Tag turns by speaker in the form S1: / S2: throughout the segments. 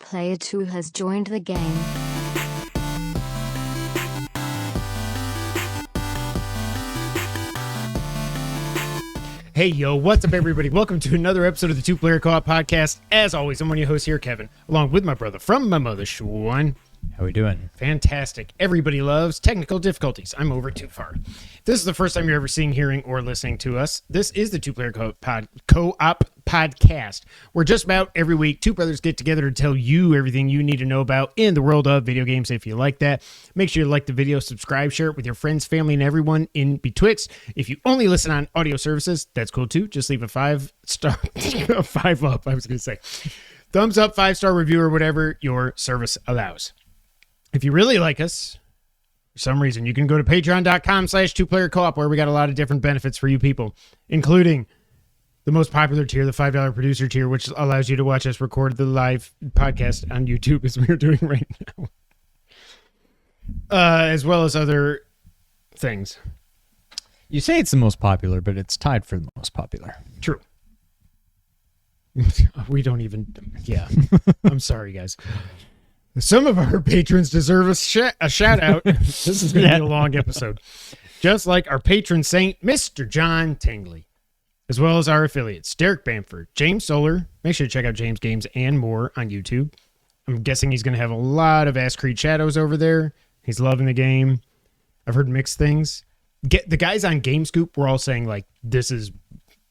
S1: Player 2 has joined the game.
S2: Hey, yo, what's up, everybody? Welcome to another episode of the Two Player Co-op Podcast. As always, I'm one of your hosts here, Kevin, along with my brother from my mother, Sean.
S3: How we doing?
S2: Fantastic. Everybody loves technical difficulties. I'm over too far. If this is the first time you're ever seeing, hearing, or listening to us, this is the Two Player Co-op Podcast, where just about every week, two brothers get together to tell you everything you need to know about in the world of video games. If you like that, make sure you like the video, subscribe, share it with your friends, family, and everyone in betwixt. If you only listen on audio services, that's cool too. Just leave a 5-star, a 5 up, I was going to say. Thumbs up, 5-star review, or whatever your service allows. If you really like us, for some reason, you can go to patreon.com/2playercoop, where we got a lot of different benefits for you people, including the most popular tier, the $5 producer tier, which allows you to watch us record the live podcast on YouTube as we're doing right now, as well as other things.
S3: You say it's the most popular, but it's tied for the most popular.
S2: True. We don't even... Yeah. I'm sorry, guys. Some of our patrons deserve a shout out. This is going to be a long episode. Just like our patron saint, Mr. John Tingley, as well as our affiliates, Derek Bamford, James Solar. Make sure to check out James Games and More on YouTube. I'm guessing he's going to have a lot of Ass Creed Shadows over there. He's loving the game. I've heard mixed things. The guys on GameScoop were all saying, like, this is,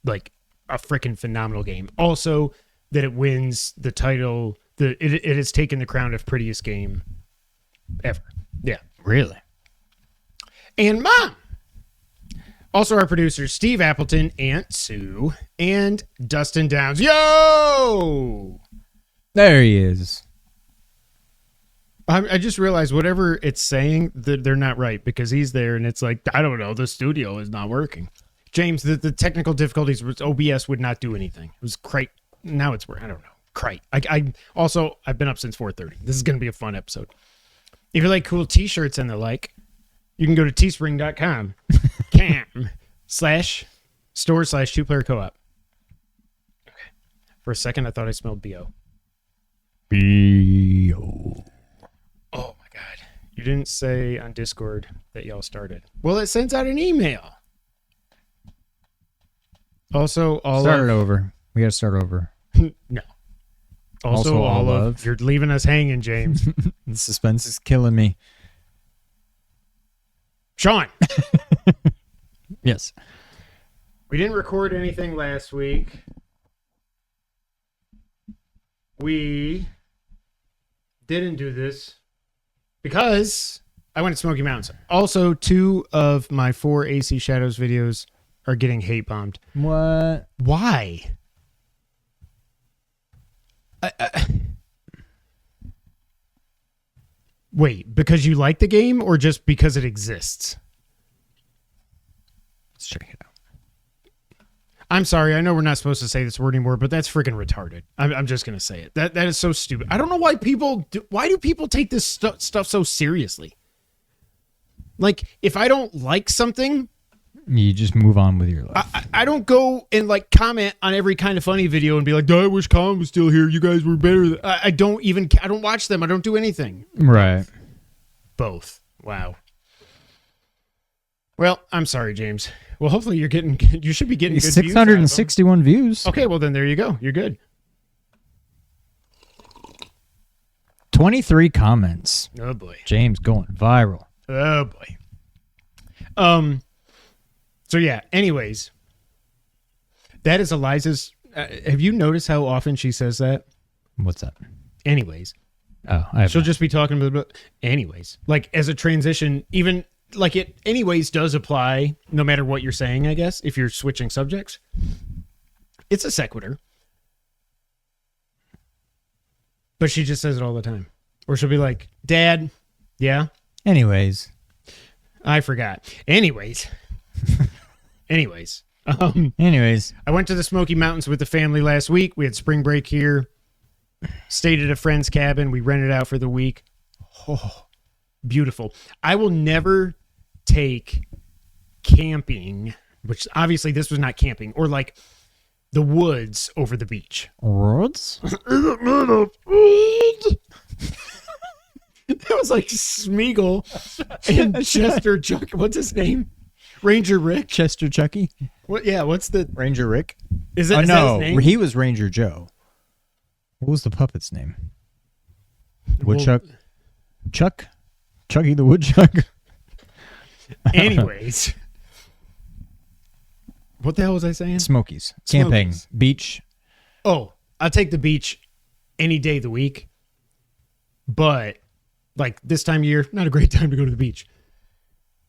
S2: like, a freaking phenomenal game. Also, that it wins the title... It has taken the crown of prettiest game ever. Yeah.
S3: Really?
S2: And Mom. Also our producers, Steve Appleton, Aunt Sue, and Dustin Downs. Yo!
S3: There he is.
S2: I just realized whatever it's saying, they're not right, because he's there and it's like, I don't know, the studio is not working. James, the technical difficulties with OBS would not do anything. It was great. Now it's working. I don't know. Crate. I've been up since 4:30. This is going to be a fun episode. If you like cool t-shirts and the like, you can go to teespring.com /store/2playercoop. Okay. For a second, I thought I smelled BO.
S3: BO.
S2: Oh my God. You didn't say on Discord that y'all started. Well, it sends out an email. Also,
S3: Start it over. We got to start over.
S2: No. Also all of... You're leaving us hanging, James.
S3: The suspense is killing me.
S2: Sean.
S3: Yes.
S2: We didn't record anything last week. We didn't do this because I went to Smoky Mountains. Also, 2 of my 4 AC Shadows videos are getting hate bombed.
S3: What?
S2: Why? Wait, because you like the game or just because it exists?
S3: Let's check it out.
S2: I'm sorry, I know we're not supposed to say this word anymore, but that's freaking retarded. I'm just going to say it. That is so stupid. I don't know why why do people take this stuff so seriously? Like, if I don't like something...
S3: You just move on with your life.
S2: I don't go and like comment on every kind of funny video and be like, I wish Colin was still here. You guys were better. I don't watch them. I don't do anything.
S3: Right.
S2: Both. Wow. Well, I'm sorry, James. Well, hopefully you should be getting good
S3: 661 views.
S2: Okay, well then there you go. You're good.
S3: 23 comments.
S2: Oh boy.
S3: James going viral.
S2: Oh boy. So yeah, anyways, that is Eliza's. Have you noticed how often she says that?
S3: What's that?
S2: Anyways.
S3: Oh,
S2: she'll just be talking about anyways. Like as a transition, even like it anyways does apply no matter what you're saying, I guess, if you're switching subjects. It's a sequitur. But she just says it all the time. Or she'll be like, Dad, yeah?
S3: Anyways.
S2: I forgot. Anyways. Anyways,
S3: I
S2: went to the Smoky Mountains with the family last week. We had spring break here. Stayed at a friend's cabin. We rented out for the week. Oh, beautiful. I will never take camping, which obviously this was not camping, or like the woods over the beach.
S3: Woods?
S2: Is it made of woods? like Smeagol and Chester Chuck. What's his name? Ranger Rick.
S3: Chester Chucky?
S2: What? Yeah. What's the
S3: Ranger Rick?
S2: Is it?
S3: Oh,
S2: is that
S3: no.
S2: his name?
S3: He was Ranger Joe. What was the puppet's name? Woodchuck? Chucky the Woodchuck?
S2: Anyways. What the hell was I saying?
S3: Smokies. Camping.
S2: Smokies.
S3: Beach.
S2: Oh, I'll take the beach any day of the week. But like this time of year, not a great time to go to the beach.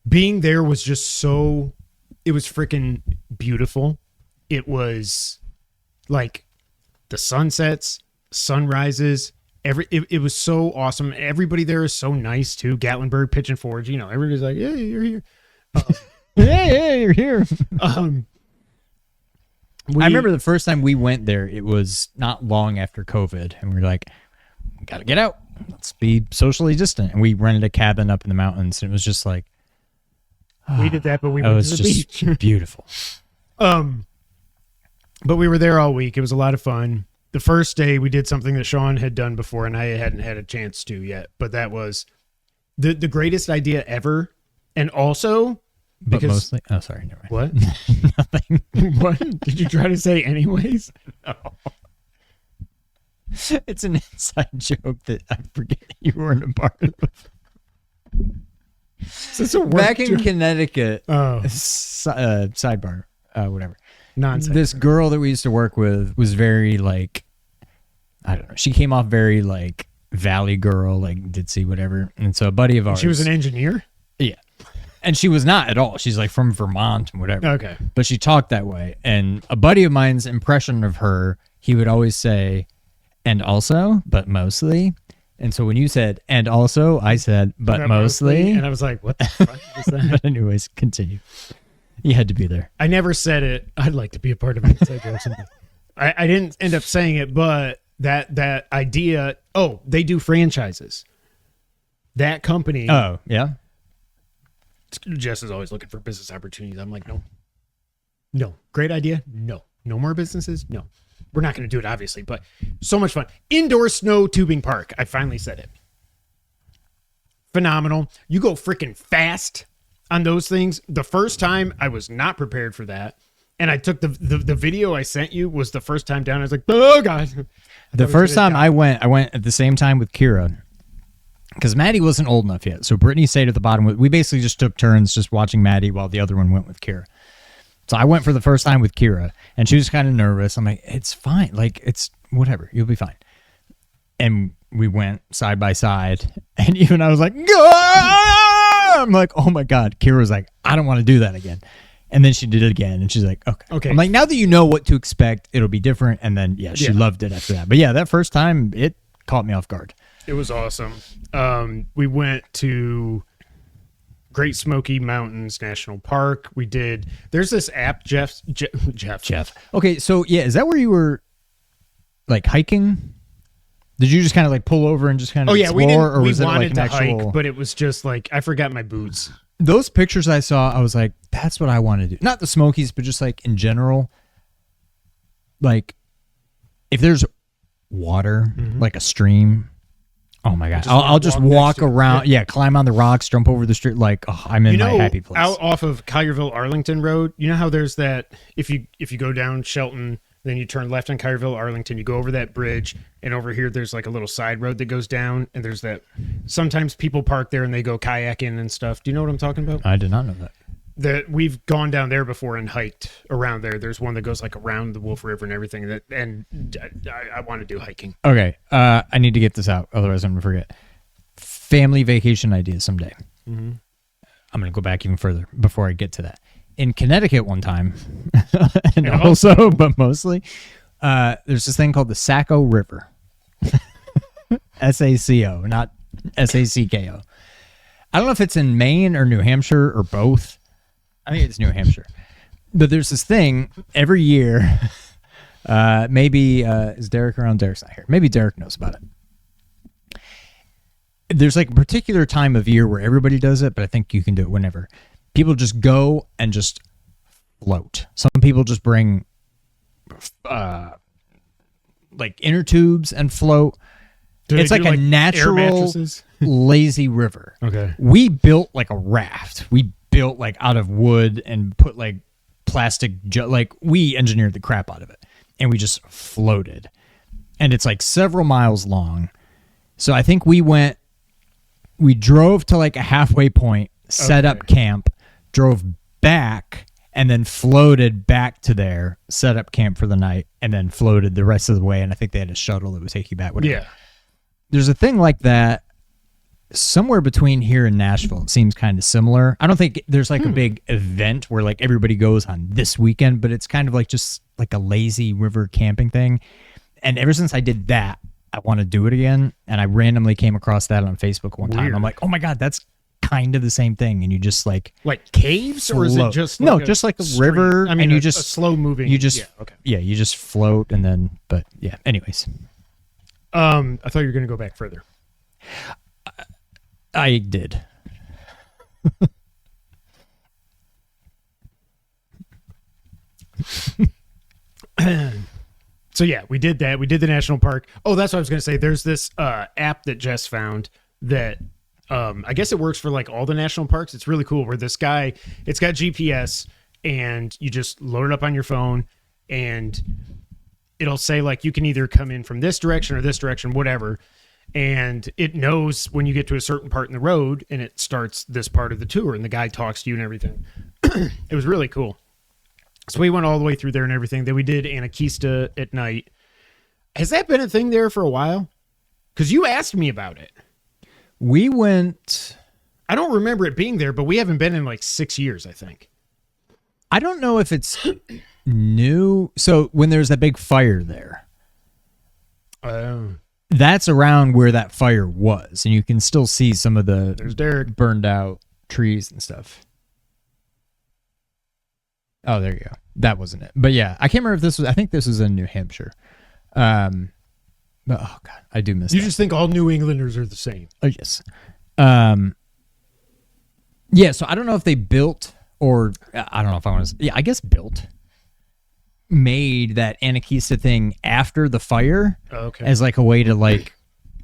S2: Being there was just so, it was freaking beautiful. It was like the sunsets, sunrises, it was so awesome. Everybody there is so nice too. Gatlinburg, Pigeon Forge, you know, everybody's like, hey, you're here.
S3: Hey, you're here.
S2: I
S3: remember the first time we went there, it was not long after COVID, and we were like, we gotta get out. Let's be socially distant. And we rented a cabin up in the mountains, and it was just like,
S2: we did that, but we
S3: it
S2: went
S3: was
S2: to the
S3: just
S2: beach.
S3: beautiful.
S2: But we were there all week. It was a lot of fun. The first day we did something that Sean had done before and I hadn't had a chance to yet, but that was the greatest idea ever. And also,
S3: But
S2: because
S3: mostly, oh, sorry, never mind.
S2: what?
S3: Nothing.
S2: What did you try to say anyways?
S3: No. It's an inside joke that I forget you weren't a part of.
S2: Is this a work
S3: Back in
S2: joke?
S3: Connecticut,
S2: Oh,
S3: sidebar, whatever.
S2: nonsense.
S3: This girl that we used to work with was very like, I don't know. She came off very like valley girl, like ditzy, whatever. And so a buddy of ours,
S2: She was an engineer?
S3: yeah, and she was not at all. She's like from Vermont and whatever.
S2: Okay.
S3: But she talked that way. And a buddy of mine's impression of her, he would always say, and also, but mostly. And so when you said, and also, I said, but mostly.
S2: And I was like, what the fuck is that?
S3: But anyways, continue. You had to be there.
S2: I never said it. I'd like to be a part of an inside joke someday. I didn't end up saying it, but that idea, oh, they do franchises. That company.
S3: Oh, yeah?
S2: Jess is always looking for business opportunities. I'm like, no. Great idea. No more businesses. No, we're not going to do it, obviously, but so much fun. Indoor snow tubing park. I finally said it. Phenomenal. You go freaking fast on those things. The first time I was not prepared for that. And I took the video I sent you was the first time down. I was like, oh God.
S3: The first time I went at the same time with Kira. Because Maddie wasn't old enough yet. So Brittany stayed at the bottom. We basically just took turns just watching Maddie while the other one went with Kira. So I went for the first time with Kira. And she was kind of nervous. I'm like, it's fine. Like, it's whatever. You'll be fine. And we went side by side. And even I was like, Gah! I'm like, oh my God. Kira was like, I don't want to do that again. And then she did it again. And she's like, okay. I'm like, now that you know what to expect, it'll be different. And then, she loved it after that. But yeah, that first time, it caught me off guard.
S2: It was awesome. We went to Great Smoky Mountains National Park. We did. There's this app, Jeff.
S3: Okay, so yeah, is that where you were like hiking? Did you just kind of like pull over and just kind of explore,
S2: we didn't.
S3: or was
S2: we
S3: it like
S2: wanted
S3: an
S2: to
S3: actual?
S2: hike, but it was just like I forgot my boots.
S3: Those pictures I saw, I was like, that's what I want to do. Not the Smokies, but just like in general. Like, if there's water, like a stream. Oh my God. I'll just walk around. Yeah, climb on the rocks, jump over the street. Like, oh, I'm in my happy place.
S2: Out off of Collierville Arlington Road, you know how there's that, if you go down Shelton, then you turn left on Collierville Arlington, you go over that bridge, and over here there's like a little side road that goes down, and there's that, sometimes people park there and they go kayaking and stuff. Do you know what I'm talking about?
S3: I did not know that.
S2: We've gone down there before and hiked around there. There's one that goes like around the Wolf River and everything. And I want to do hiking.
S3: Okay, I need to get this out, otherwise I'm gonna forget. Family vacation ideas someday. Mm-hmm. I'm gonna go back even further before I get to that. In Connecticut one time, and also, but mostly, there's this thing called the Saco River. SACO, not SACKO. I don't know if it's in Maine or New Hampshire or both. I think it's New Hampshire. But there's this thing every year. Maybe, is Derek around? Derek's not here. Maybe Derek knows about it. There's like a particular time of year where everybody does it, but I think you can do it whenever. People just go and just float. Some people just bring like inner tubes and float. It's like a natural lazy river.
S2: Okay.
S3: We built like a raft. We built like out of wood and put like plastic, like we engineered the crap out of it. And we just floated. And it's like several miles long. So I think we drove to like a halfway point, set up camp, drove back, and then floated back to there, set up camp for the night, and then floated the rest of the way. And I think they had a shuttle that would take you back. Whatever.
S2: Yeah.
S3: There's a thing like that somewhere between here and Nashville. It seems kind of similar. I don't think there's like a big event where like everybody goes on this weekend, but it's kind of like just like a lazy river camping thing. And ever since I did that, I want to do it again. And I randomly came across that on Facebook one time. I'm like, oh my God, that's kind of the same thing. And you just like
S2: caves
S3: float.
S2: or is it just like
S3: just like a river?
S2: I mean,
S3: and you
S2: a
S3: just
S2: slow moving.
S3: You just you just float and then. But yeah. Anyways,
S2: I thought you were going to go back further.
S3: I did.
S2: So yeah, we did that. We did the national park. Oh, that's what I was going to say. There's this app that Jess found that I guess it works for like all the national parks. It's really cool where this guy, it's got GPS and you just load it up on your phone and it'll say like you can either come in from this direction or this direction, whatever. And it knows when you get to a certain part in the road and it starts this part of the tour and the guy talks to you and everything. It was really cool. So we went all the way through there and everything. Then we did Anarchista at night. Has that been a thing there for a while? Because you asked me about it.
S3: We went...
S2: I don't remember it being there, but we haven't been in like 6 years, I think.
S3: I don't know if it's new. So when there's that big fire there, that's around where that fire was. And you can still see some of the
S2: there's Derek.
S3: Burned out trees and stuff. Oh, there you go. That wasn't it. But yeah, I can't remember if this was, I think this was in New Hampshire. But oh God, I do miss
S2: You
S3: that.
S2: just think all New Englanders are the same.
S3: Oh, yes. Yeah, so I don't know if they built or I don't know if I want to, yeah, I guess built, made that Anarchista thing after the fire as like a way to like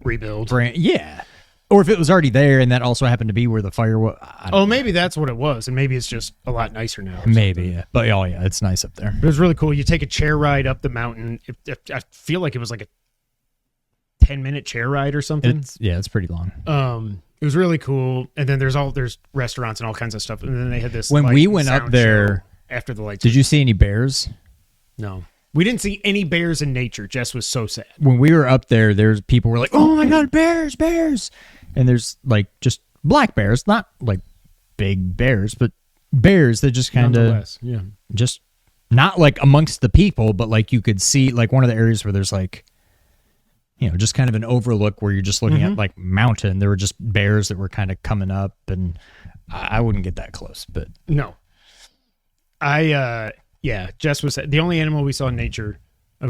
S2: rebuild.
S3: Yeah. Or if it was already there and that also happened to be where the fire was.
S2: Maybe that's what it was. And maybe it's just a lot nicer now.
S3: Maybe, yeah. But oh, yeah, it's nice up there.
S2: It was really cool. You take a chair ride up the mountain. I feel like it was like a 10-minute chair ride or something.
S3: It's pretty long.
S2: It was really cool. And then there's restaurants and all kinds of stuff. And then they had this.
S3: When we went up there
S2: after the lights.
S3: Did you see any bears?
S2: No. We didn't see any bears in nature. Jess was so sad.
S3: When we were up there, there's people were like, "Oh my God, bears, bears!" And there's like just black bears, not like big bears, but bears that just kind of, just not like amongst the people, but like you could see like one of the areas where there's like, just kind of an overlook where you're just looking at like mountain. There were just bears that were kind of coming up, and I wouldn't get that close, but
S2: no. Jess was the only animal we saw in nature,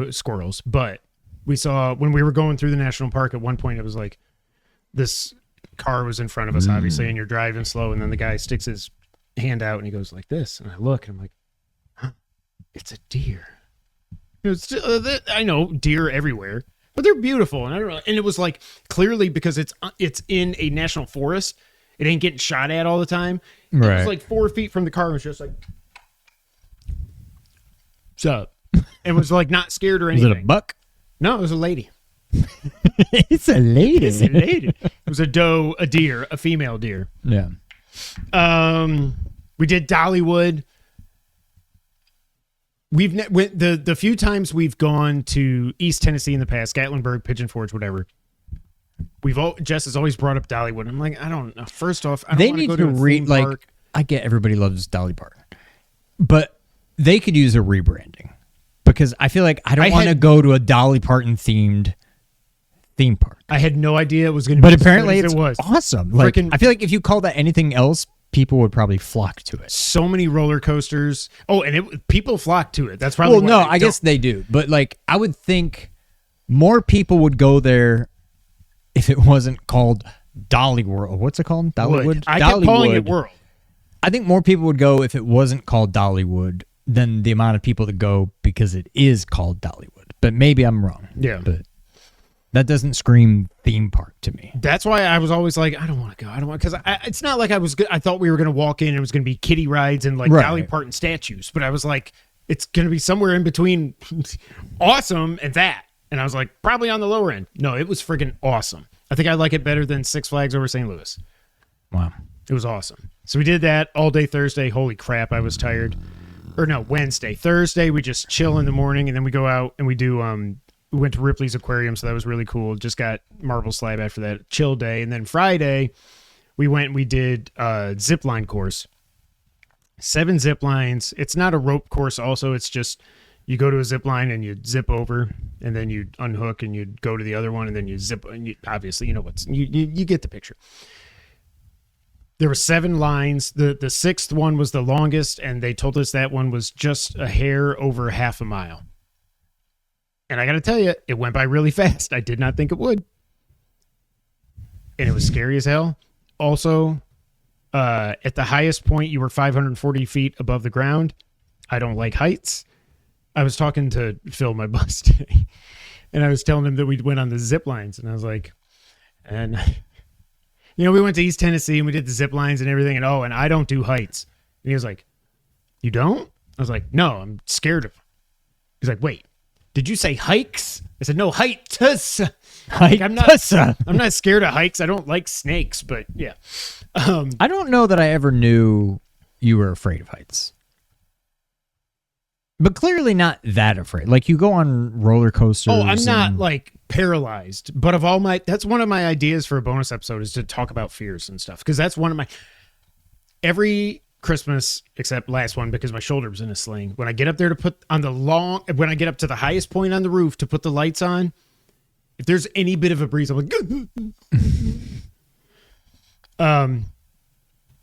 S2: squirrels, but we saw when we were going through the national park at one point, it was like this car was in front of us, obviously, and you're driving slow, and then the guy sticks his hand out and he goes like this, and I look and I'm like, huh, it's a deer. I know deer everywhere, but they're beautiful, and I don't know. And it was like clearly because it's in a national forest, it ain't getting shot at all the time. Right. It was like 4 feet from the car and was just like, what's up? And was like not scared or anything.
S3: Was it a buck?
S2: No, it was a lady.
S3: It's a lady.
S2: It's a lady. It was a deer, a female deer.
S3: Yeah.
S2: We did Dollywood. We've the few times we've gone to East Tennessee in the past, Gatlinburg, Pigeon Forge, whatever. Jess has always brought up Dollywood. I'm like, I don't know. First off, I don't want to go to a theme park.
S3: I get everybody loves Dolly Park, but they could use a rebranding because I feel like I don't want to go to a Dolly Parton themed theme park.
S2: I had no idea it was going to
S3: be,
S2: but
S3: apparently
S2: it was
S3: awesome. Like, I feel like if you call that anything else, people would probably flock to it.
S2: So many roller coasters. Oh, and people flock to it. That's probably
S3: I guess they do. But like, I would think more people would go there if it wasn't called Dolly World. What's it called? Dollywood.
S2: I kept calling it World.
S3: I think more people would go if it wasn't called Dollywood than the amount of people that go because it is called Dollywood. But maybe I'm wrong.
S2: Yeah.
S3: But That doesn't scream theme park to me.
S2: That's why I was always like, I don't want to go. I don't want, because it's not like I thought we were going to walk in and it was going to be kiddie rides and like Dolly Parton statues, but I was like, it's going to be somewhere in between awesome and that. And I was like, probably on the lower end. No, it was friggin' awesome. I think I like it better than Six Flags over St. Louis.
S3: Wow.
S2: It was awesome. So we did that all day Thursday. Holy crap, I was tired. Or no, Wednesday. Thursday, we just chill in the morning, and then we go out and we do, we went to Ripley's Aquarium, so that was really cool. Just got Marble Slab after that chill day. And then Friday, we went and we did a zip line course. 7 zip lines. It's not a rope course also. It's just you go to a zip line and you zip over, and then you unhook and you go to the other one, and then you zip. And obviously, you know you get the picture. There were 7 lines. The 6th one was the longest, and they told us that one was just a hair over half a mile. And I got to tell you, it went by really fast. I did not think it would. And it was scary as hell. Also, at the highest point, you were 540 feet above the ground. I don't like heights. I was talking to Phil, my boss, today, and I was telling him that we went on the zip lines, and I was like, and... You know, we went to East Tennessee and we did the zip lines and everything, and I don't do heights. And he was like, you don't? I was like, no, I'm scared of them. He's like, wait, did you say hikes? I said, no, heights. Like, I'm not scared of hikes. I don't like snakes, but yeah.
S3: I don't know that I ever knew you were afraid of heights. But clearly not that afraid. Like, you go on roller coasters.
S2: Oh, I'm not like paralyzed, but that's one of my ideas for a bonus episode is to talk about fears and stuff. Cause that's one of my, every Christmas, except last one, because my shoulder was in a sling. When I get up there to put on when I get up to the highest point on the roof to put the lights on, if there's any bit of a breeze, I'm like,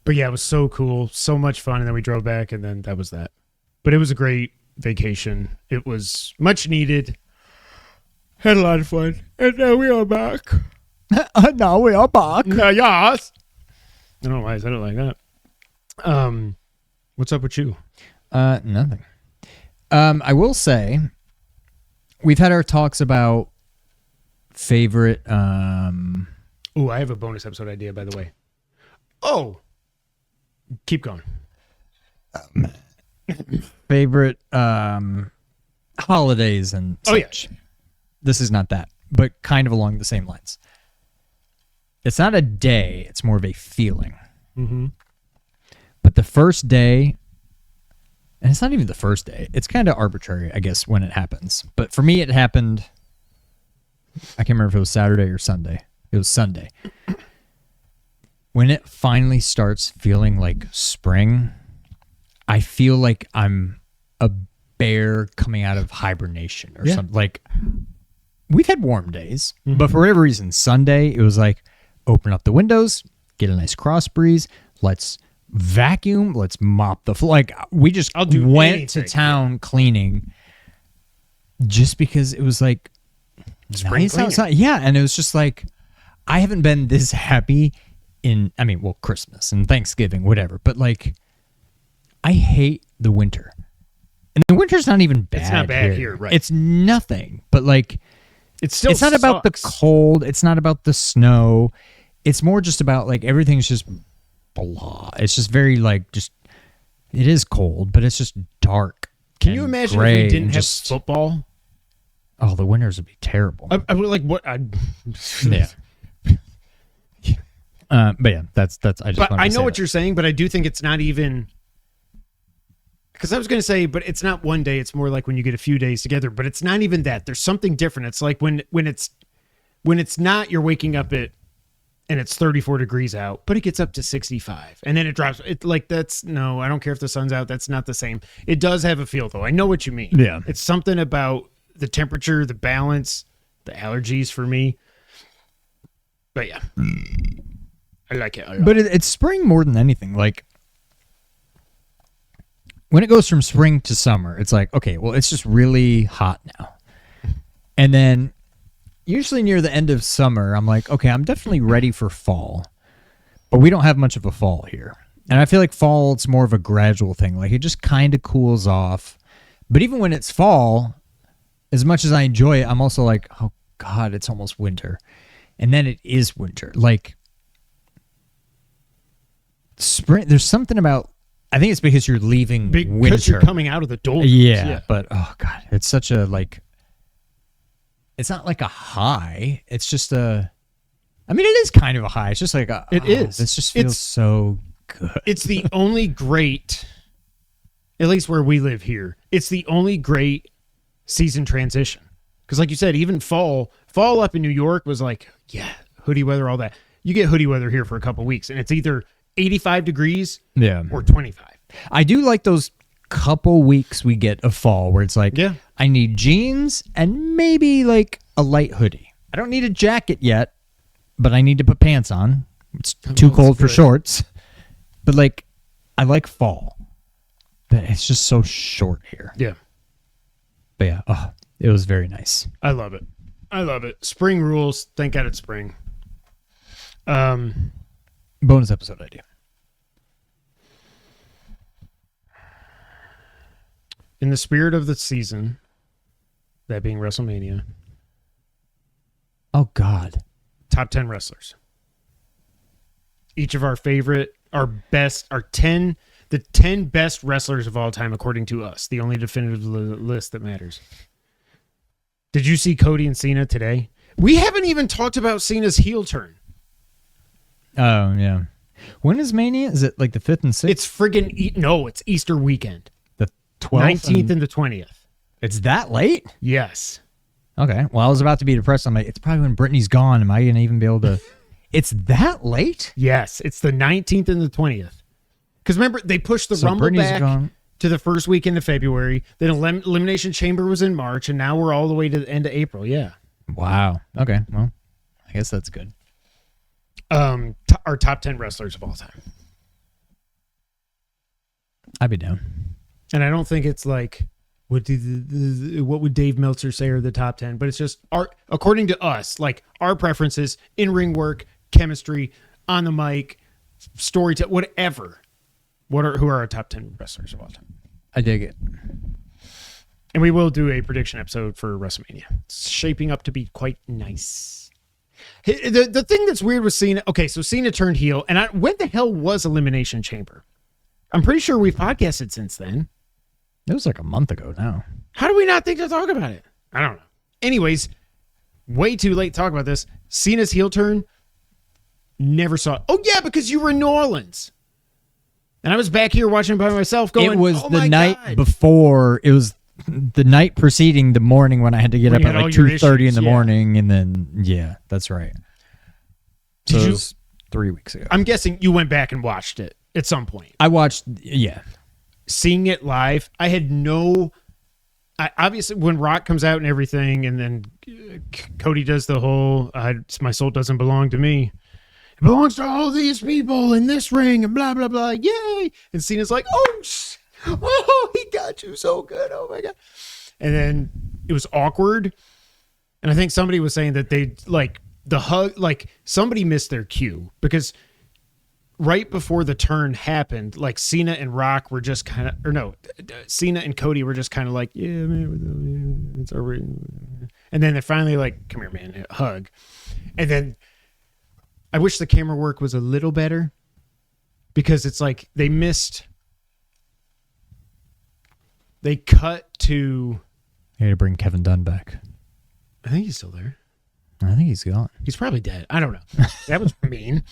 S2: but yeah, it was so cool. So much fun. And then we drove back and then that was that, but it was a great vacation. It was much needed. Had a lot of fun. And now we are back.
S3: Yes.
S2: I don't know why I said it like that. What's up with you?
S3: Nothing. I will say we've had our talks about favorite
S2: I have a bonus episode idea, by the way. Oh. Keep going.
S3: Favorite holidays and such.
S2: Yeah.
S3: This is not that, but kind of along the same lines. It's not a day, it's more of a feeling.
S2: Mm-hmm.
S3: But the first day, and it's not even the first day, it's kind of arbitrary, I guess, when it happens. But for me, it happened, I can't remember if it was Saturday or Sunday. It was Sunday. When it finally starts feeling like spring, I feel like I'm a bear coming out of hibernation or something. Like, we've had warm days, but for whatever reason, Sunday, it was like, open up the windows, get a nice cross breeze, let's vacuum, let's mop the floor. Like, we just went to town cleaning just because it was like, nice outside. Yeah, and it was just like, I haven't been this happy in, Christmas and Thanksgiving, whatever, but like, I hate the winter. And the winter's not even bad.
S2: It's not bad here, right?
S3: It's nothing. But like,
S2: it's
S3: not about the cold. It's not about the snow. It's more just about like everything's just blah. It's just very like it is cold, but it's just dark.
S2: Can you imagine if we didn't have football?
S3: Oh, the winters would be terrible.
S2: I would like what?
S3: Yeah. But yeah, that's.
S2: I know what you're saying, but I do think it's not even. Because I was going to say, but it's not one day. It's more like when you get a few days together. But it's not even that. There's something different. It's like when it's not, you're waking up and it's 34 degrees out, but it gets up to 65, and then it drops. It like I don't care if the sun's out. That's not the same. It does have a feel though. I know what you mean.
S3: Yeah,
S2: it's something about the temperature, the balance, the allergies for me. But yeah, I like it a lot.
S3: But it's spring more than anything. Like, when it goes from spring to summer, it's like, okay, well, it's just really hot now. And then usually near the end of summer, I'm like, okay, I'm definitely ready for fall. But we don't have much of a fall here. And I feel like fall, it's more of a gradual thing. Like, it just kind of cools off. But even when it's fall, as much as I enjoy it, I'm also like, oh, God, it's almost winter. And then it is winter. Like, spring, there's something about, I think it's because you're leaving winter.
S2: Because you're coming out of the doldrums.
S3: Yeah, but, oh, God, it's such a, like, it's not like a high. It's just a, I mean, it is kind of a high. It's just like,
S2: it is.
S3: This just feels so good.
S2: It's the only great, at least where we live here, it's the only great season transition. Because like you said, even fall up in New York was like, yeah, hoodie weather, all that. You get hoodie weather here for a couple weeks, and it's either 85 degrees or 25.
S3: I do like those couple weeks we get of fall where it's like, I need jeans and maybe like a light hoodie. I don't need a jacket yet, but I need to put pants on. It's too cold for shorts. But like, I like fall. But it's just so short here.
S2: Yeah.
S3: But yeah, it was very nice.
S2: I love it. I love it. Spring rules. Thank God it's spring.
S3: Bonus episode idea.
S2: In the spirit of the season, that being WrestleMania.
S3: Oh, God.
S2: Top 10 wrestlers. Each of our favorite, our best, the 10 best wrestlers of all time, according to us. The only definitive list that matters. Did you see Cody and Cena today? We haven't even talked about Cena's heel turn.
S3: Oh, yeah. When is Mania? Is it like the 5th and 6th?
S2: It's friggin' no, it's Easter weekend.
S3: The 12th?
S2: 19th and the 20th.
S3: It's that late?
S2: Yes.
S3: Okay. Well, I was about to be depressed. I'm like, it's probably when Brittany's gone. Am I going to even be able to... It's that late?
S2: Yes. It's the 19th and the 20th. Because remember, they pushed the Rumble
S3: Brittany's
S2: back
S3: gone.
S2: To the first weekend of February. Then Elimination Chamber was in March, and now we're all the way to the end of April. Yeah.
S3: Wow. Okay. Well, I guess that's good.
S2: Our top 10 wrestlers of all time.
S3: I'd be down.
S2: And I don't think it's like, what would Dave Meltzer say are the top 10? But it's just, according to us, like our preferences, in-ring work, chemistry, on the mic, storytelling, whatever. Who are our top 10 wrestlers of all time?
S3: I dig it.
S2: And we will do a prediction episode for WrestleMania. It's shaping up to be quite nice. The thing that's weird with Cena, okay, so Cena turned heel, and when the hell was Elimination Chamber? I'm pretty sure we've podcasted since then.
S3: It was like a month ago now.
S2: How do we not think to talk about it? I don't know. Anyways, way too late to talk about this. Cena's heel turn, never saw it. Oh, yeah, because you were in New Orleans. And I was back here watching by myself going,
S3: it was
S2: oh
S3: the
S2: my
S3: night
S2: God.
S3: before, it was the night preceding the morning when I had to get
S2: When
S3: up
S2: you
S3: at
S2: had
S3: like
S2: all your
S3: 2:30 in
S2: issues,
S3: the
S2: yeah.
S3: morning. And then, yeah, that's right. So
S2: Did
S3: it
S2: you-
S3: was 3 weeks ago.
S2: I'm guessing you went back and watched it at some point.
S3: I watched, yeah.
S2: Seeing it live, I had obviously when Rock comes out and everything, and then Cody does the whole my soul doesn't belong to me, it belongs to all these people in this ring, and blah blah blah, yay. And Cena's like, oh, he got you so good, oh my God. And then it was awkward, and I think somebody was saying that they like the hug, like somebody missed their cue, because right before the turn happened, like Cena and Rock were just kind of, or no, Cena and Cody were just kind of like, yeah, man, it's over. And then they're finally like, come here, man, hug. And then I wish the camera work was a little better, because it's like they cut to.
S3: I had to bring Kevin Dunn back.
S2: I think he's still there.
S3: I think he's gone.
S2: He's probably dead. I don't know. That was mean.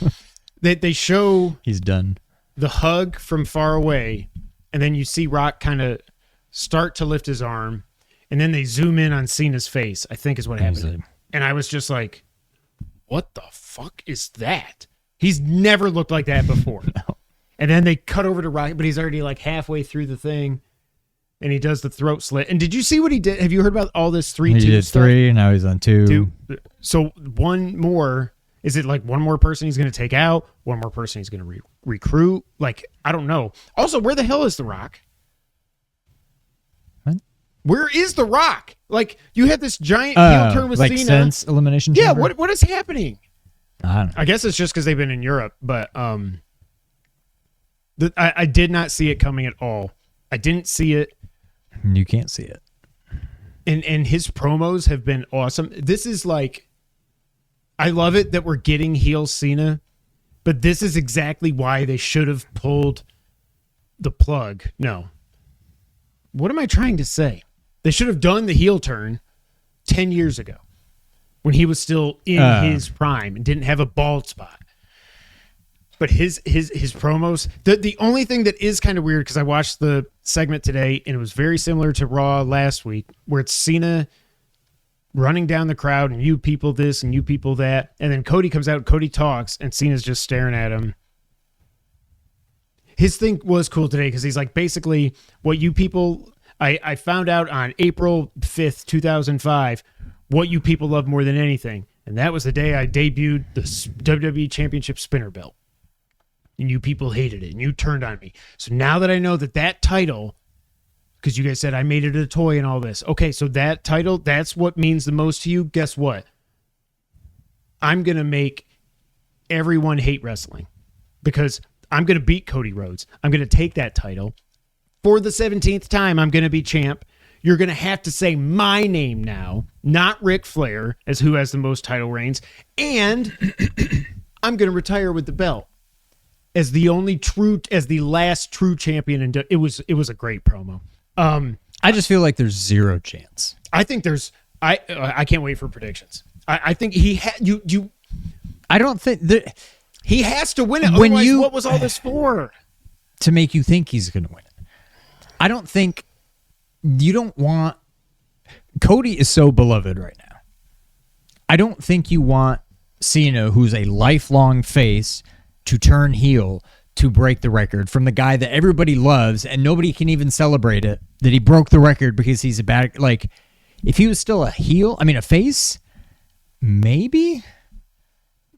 S2: They show
S3: He's done.
S2: the hug from far away, and then you see Rock kind of start to lift his arm, and then they zoom in on Cena's face, I think is what happened. And I was just like, what the fuck is that? He's never looked like that before.
S3: No.
S2: And then they cut over to Rock, but he's already like halfway through the thing, and he does the throat slit. And did you see what he did? Have you heard about all this 3-2
S3: He did
S2: stuff?
S3: 3, now he's on 2.
S2: So one more. Is it like one more person he's going to take out? One more person he's going to recruit? Like, I don't know. Also, where the hell is The Rock?
S3: What?
S2: Where is The Rock? Like, you had this giant heel turn with
S3: like
S2: Cena.
S3: since Elimination
S2: Yeah,
S3: Chamber?
S2: what is happening?
S3: I don't know.
S2: I guess it's just because they've been in Europe, but I did not see it coming at all. I didn't see it.
S3: You can't see it.
S2: And his promos have been awesome. This is like, I love it that we're getting heel Cena, but this is exactly why they should have pulled the plug. No. What am I trying to say? They should have done the heel turn 10 years ago when he was still in his prime and didn't have a bald spot. But his promos, the only thing that is kind of weird, because I watched the segment today and it was very similar to Raw last week, where it's Cena running down the crowd and you people this and you people that, and then Cody comes out, Cody talks, and Cena's just staring at him. His thing was cool today because he's like, basically, what you people, I found out on April 5th, 2005, what you people love more than anything, and that was the day I debuted the WWE Championship spinner belt. And you people hated it, and you turned on me. So now that I know that title, because you guys said I made it a toy and all this. Okay, so that title, that's what means the most to you. Guess what? I'm going to make everyone hate wrestling because I'm going to beat Cody Rhodes. I'm going to take that title. For the 17th time, I'm going to be champ. You're going to have to say my name now, not Ric Flair, as who has the most title reigns. And I'm going to retire with the belt. As the last true champion, and it was a great promo.
S3: I just feel like there's zero chance.
S2: I think there's. I can't wait for predictions. I think he you.
S3: I don't think
S2: he has to win it.
S3: When
S2: Otherwise, what was all this for?
S3: To make you think he's going to win it. I don't think you don't want. Cody is so beloved right now. I don't think you want Cena, who's a lifelong face, to turn heel to break the record from the guy that everybody loves and nobody can even celebrate it, that he broke the record because he's a bad, like, if he was still a heel, I mean, a face, maybe,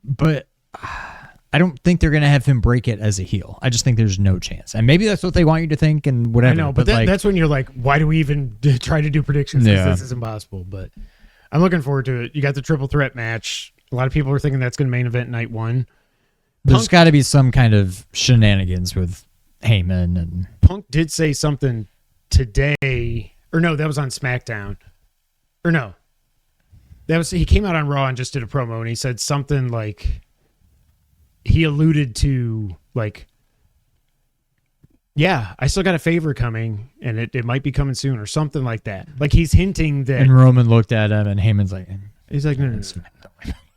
S3: but I don't think they're going to have him break it as a heel. I just think there's no chance. And maybe that's what they want you to think and whatever.
S2: I know, but that's when you're like, why do we even try to do predictions?
S3: Yeah.
S2: This is impossible, but I'm looking forward to it. You got the triple threat match. A lot of people are thinking that's going to main event night one.
S3: There's got to be some kind of shenanigans with Heyman. And
S2: Punk did say something today, or no, that was on SmackDown. Or no, he came out on Raw and just did a promo, and he said something like, he alluded to, like, yeah, I still got a favor coming, and it might be coming soon, or something like that. Like, he's hinting that.
S3: And Roman looked at him, and Heyman's like,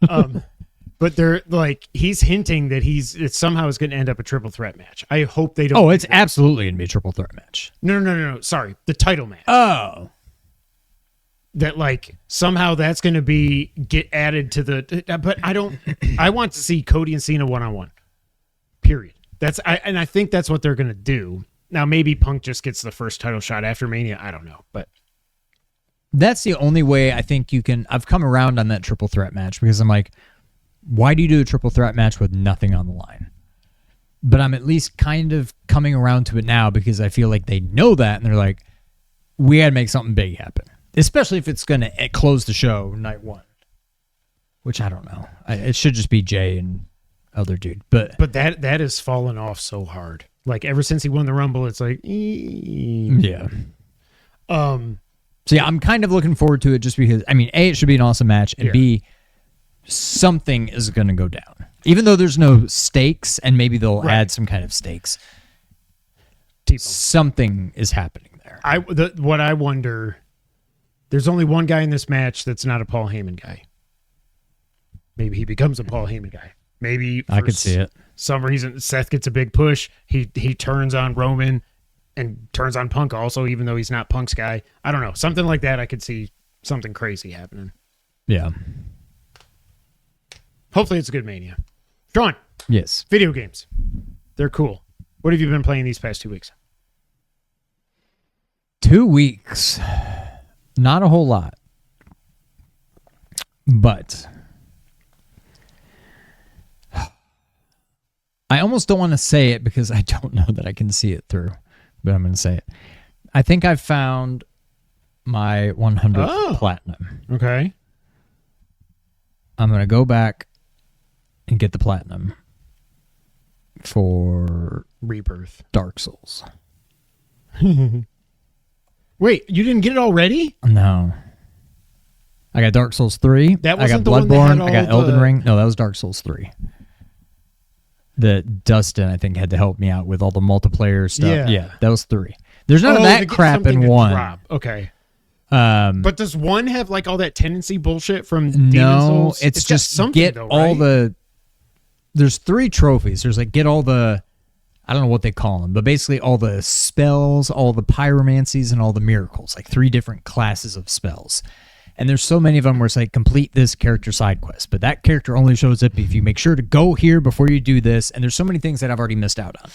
S2: no. But they're like, he's hinting that it somehow is going to end up a triple threat match. I hope they don't.
S3: Oh, it's absolutely going to be a triple threat match.
S2: No. Sorry. The title match.
S3: Oh.
S2: That, like, somehow that's going to get added to the, but I want to see Cody and Cena one-on-one. Period. And I think that's what they're going to do. Now, maybe Punk just gets the first title shot after Mania. I don't know, but.
S3: That's the only way I think you can. I've come around on that triple threat match because I'm like, why do you do a triple threat match with nothing on the line? But I'm at least kind of coming around to it now because I feel like they know that and they're like, we got to make something big happen. Especially if it's going to close the show night one. Which I don't know. It should just be Jay and other dude. But
S2: that has fallen off so hard. Like, ever since he won the Rumble, it's like,
S3: yeah. So yeah, I'm kind of looking forward to it just because, I mean, A, it should be an awesome match, and B, something is going to go down. Even though there's no stakes, and maybe they'll add some kind of stakes, something is happening there.
S2: What I wonder, there's only one guy in this match that's not a Paul Heyman guy. Maybe he becomes a Paul Heyman guy. Maybe
S3: I could see it.
S2: Some reason Seth gets a big push. He turns on Roman and turns on Punk also, even though he's not Punk's guy. I don't know. Something like that, I could see something crazy happening.
S3: Yeah.
S2: Hopefully it's a good Mania. Sean.
S3: Yes.
S2: Video games. They're cool. What have you been playing these past 2 weeks?
S3: 2 weeks. Not a whole lot. But I almost don't want to say it because I don't know that I can see it through. But I'm going to say it. I think I've found my 100th platinum.
S2: Okay.
S3: I'm going to go back and get the platinum for
S2: Rebirth.
S3: Dark Souls.
S2: Wait, you didn't get it already?
S3: No. I got Dark Souls 3.
S2: That
S3: I got
S2: wasn't the one that had
S3: Bloodborne. I got
S2: all
S3: Elden
S2: the-
S3: Ring. No, that was Dark Souls 3. That Dustin, I think, had to help me out with all the multiplayer stuff. Yeah, that was 3. There's none of
S2: to
S3: that
S2: get
S3: crap
S2: something
S3: in
S2: to
S3: 1.
S2: drop. Okay.
S3: But
S2: does 1 have like all that tendency bullshit from Demon
S3: no,
S2: Souls?
S3: it's
S2: got
S3: just
S2: something
S3: get
S2: though,
S3: all
S2: right?
S3: the... There's 3 trophies. There's like get all the... I don't know what they call them, but basically all the spells, all the pyromancies, and all the miracles. Like 3 different classes of spells. And there's so many of them where it's like complete this character side quest. But that character only shows up if you make sure to go here before you do this. And there's so many things that I've already missed out on.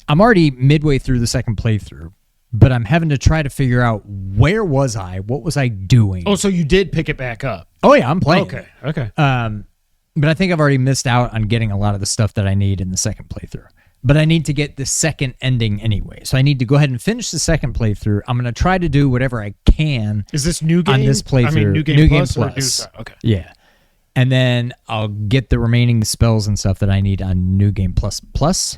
S3: I'm already midway through the second playthrough, but I'm having to try to figure out where was I? What was I doing?
S2: Oh, so you did pick it back up.
S3: Oh yeah, I'm playing.
S2: Okay.
S3: But I think I've already missed out on getting a lot of the stuff that I need in the second playthrough. But I need to get the second ending anyway. So I need to go ahead and finish the second playthrough. I'm going to try to do whatever I can.
S2: Is this new game?
S3: On this playthrough.
S2: I mean, new game plus. Or new stuff? Okay.
S3: Yeah. And then I'll get the remaining spells and stuff that I need on New Game Plus. Plus,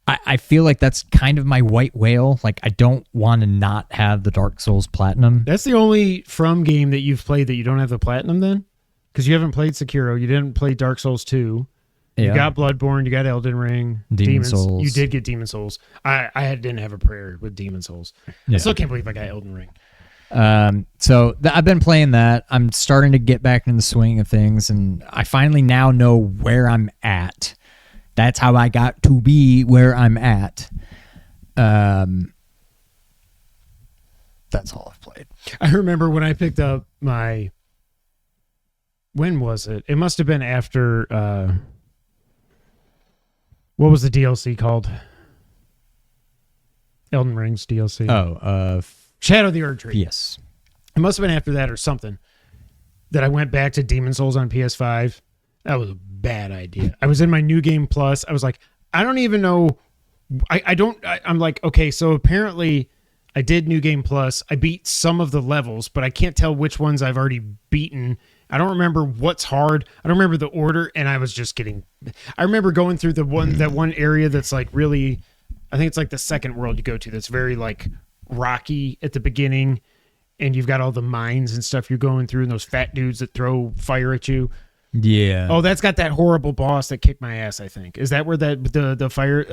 S3: I feel like that's kind of my white whale. Like, I don't want to not have the Dark Souls Platinum.
S2: That's the only From game that you've played that you don't have the Platinum then? Because you haven't played Sekiro. You didn't play Dark Souls 2. You
S3: Yeah.
S2: got Bloodborne, you got Elden Ring,
S3: Demon Souls.
S2: You did get Demon Souls. Didn't have a prayer with Demon Souls.
S3: Yeah.
S2: I still can't believe I got Elden Ring.
S3: So I've been playing that. I'm starting to get back in the swing of things, and I finally now know where I'm at. That's how I got to be where I'm at. That's all I've played.
S2: I remember when I picked up my... When was it? It must have been after... what was the DLC called? Elden Ring's DLC. Shadow of the Erd Tree.
S3: Yes.
S2: It must have been after that or something that I went back to Demon Souls on PS5. That was a bad idea. I was in my New Game Plus. I was like, I don't even know. I'm like, okay, so apparently I did New Game Plus. I beat some of the levels, but I can't tell which ones I've already beaten. I don't remember what's hard. I don't remember the order, and I was just getting... I remember going through that one area that's like really... I think it's like the second world you go to that's very like rocky at the beginning, and you've got all the mines and stuff you're going through, and those fat dudes that throw fire at you.
S3: Yeah.
S2: Oh, that's got that horrible boss that kicked my ass, I think. Is that where the fire...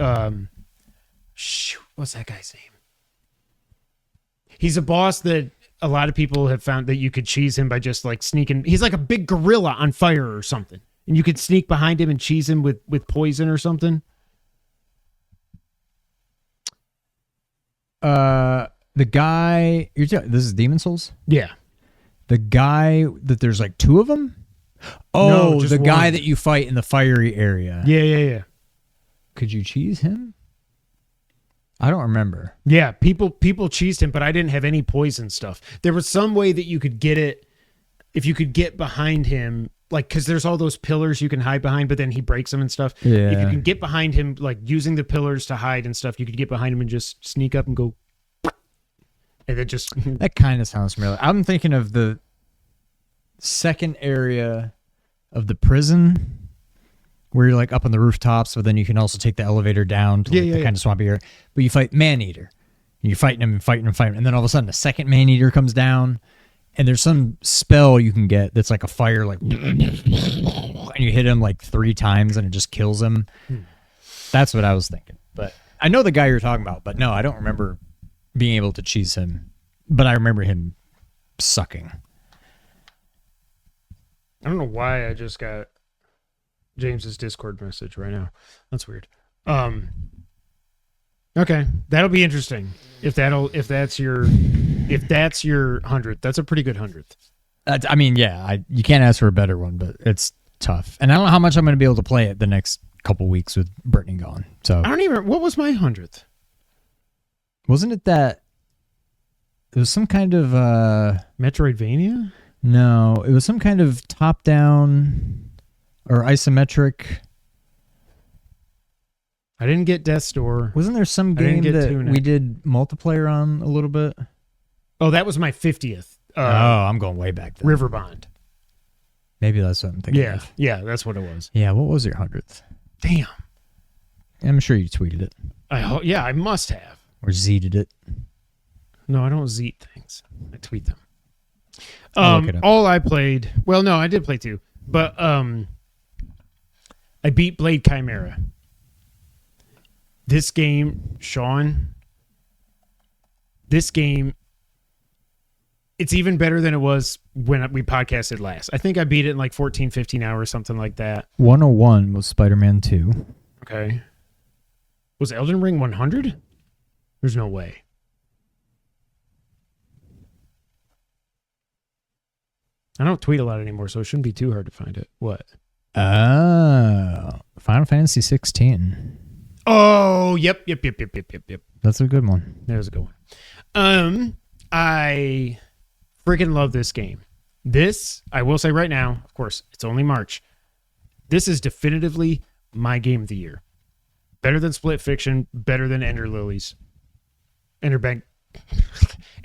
S2: what's that guy's name? He's a boss that a lot of people have found that you could cheese him by just like sneaking. He's like a big gorilla on fire or something, and you could sneak behind him and cheese him with poison or something.
S3: The guy this is Demon Souls?
S2: Yeah.
S3: The guy that there's like 2 of them? Oh,
S2: No, just
S3: the guy
S2: one.
S3: that you fight in the fiery area.
S2: Yeah.
S3: Could you cheese him? I don't remember.
S2: Yeah, people cheesed him, but I didn't have any poison stuff. There was some way that you could get it if you could get behind him, like, because there's all those pillars you can hide behind, but then he breaks them and stuff.
S3: Yeah.
S2: If you can get behind him, like using the pillars to hide and stuff, you could get behind him and just sneak up and go. And then just...
S3: That kind of sounds familiar. I'm thinking of the second area of the prison where you're like up on the rooftops, but then you can also take the elevator down to the kind of swampy area. But you fight Maneater. And you're fighting him and fighting him and fighting him. And then all of a sudden, a second Maneater comes down, and there's some spell you can get that's like a fire, like, and you hit him like 3 times and it just kills him. That's what I was thinking. But I know the guy you're talking about, but no, I don't remember being able to cheese him. But I remember him sucking.
S2: I don't know why I just got James's Discord message right now. That's weird. Okay, that'll be interesting. If that's your 100th, that's a pretty good 100th.
S3: I mean, yeah, you can't ask for a better one, but it's tough. And I don't know how much I'm going to be able to play it the next couple weeks with Brittany gone. So
S2: I don't even... What was my 100th?
S3: Wasn't it that... It was some kind of...
S2: Metroidvania?
S3: No, it was some kind of top-down or isometric...
S2: I didn't get Death's Door.
S3: Wasn't there some game that we did multiplayer on a little bit?
S2: Oh, that was my 50th.
S3: I'm going way back then.
S2: River Bond.
S3: Maybe that's what I'm thinking of.
S2: Yeah, that's what it was.
S3: Yeah, what was your 100th?
S2: Damn.
S3: I'm sure you tweeted it.
S2: I must have.
S3: Or Z'd it.
S2: No, I don't zeet things. I tweet them.
S3: I'll look it up.
S2: All I played. Well, no, I did play 2, but I beat Blade Chimera. This game, Sean. This game. It's even better than it was when we podcasted last. I think I beat it in like 14, 15 hours, something like that.
S3: 101 was Spider-Man 2.
S2: Okay. Was Elden Ring 100? There's no way. I don't tweet a lot anymore, so it shouldn't be too hard to find it. What?
S3: Oh, Final Fantasy 16.
S2: Oh, yep.
S3: That's a good one.
S2: That was a good one. I freaking love this game. This, I will say right now, of course, it's only March. This is definitively my game of the year. Better than Split Fiction, better than Ender Lilies. Ender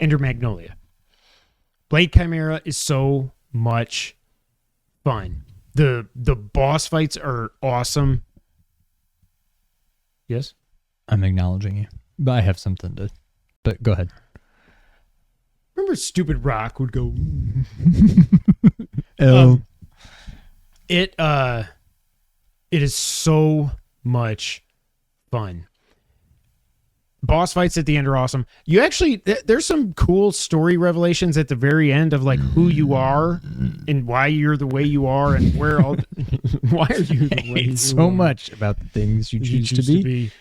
S2: Magnolia. Blade Chimera is so much fun. The boss fights are awesome. Yes?
S3: I'm acknowledging you, but I have something to. But go ahead.
S2: Remember Stupid Rock would go. It is so much fun. Boss fights at the end are awesome. You actually, there's some cool story revelations at the very end of like who you are and why you're the way you are and where all. Why are you the way you
S3: so
S2: are?
S3: much about the things you choose to be.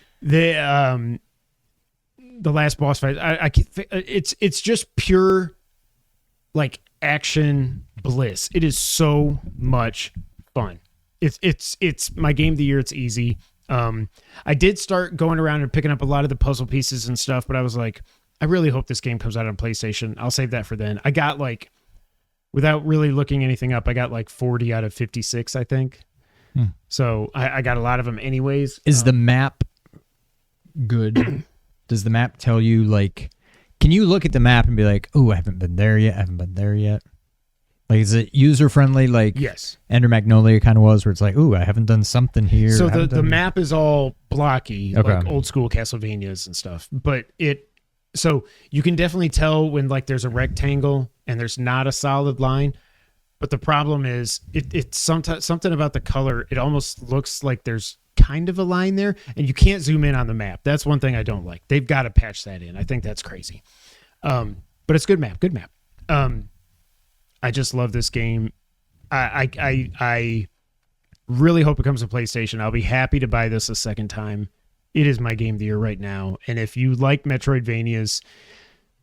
S2: The last boss fight, it's just pure like action bliss. It is so much fun. It's my game of the year. It's easy. I did start going around and picking up a lot of the puzzle pieces and stuff, but I was like, I really hope this game comes out on PlayStation. I'll save that for then. I got like, without really looking anything up, I got like 40 out of 56, I think. So I got a lot of them anyways.
S3: Is the map good? Does the map tell you, like, can you look at the map and be like, oh, I haven't been there yet? Like, is it user-friendly like
S2: yes.
S3: Ender Magnolia kind of was, where it's like, ooh, I haven't done something here.
S2: So the map is all blocky,
S3: Okay.
S2: like old school Castlevanias and stuff. But so you can definitely tell when like there's a rectangle and there's not a solid line. But the problem is it's something about the color. It almost looks like there's kind of a line there, and you can't zoom in on the map. That's one thing I don't like. They've got to patch that in. I think that's crazy. But it's good map. I just love this game. I really hope it comes to PlayStation. I'll be happy to buy this a second time. It is my game of the year right now. And if you like Metroidvanias,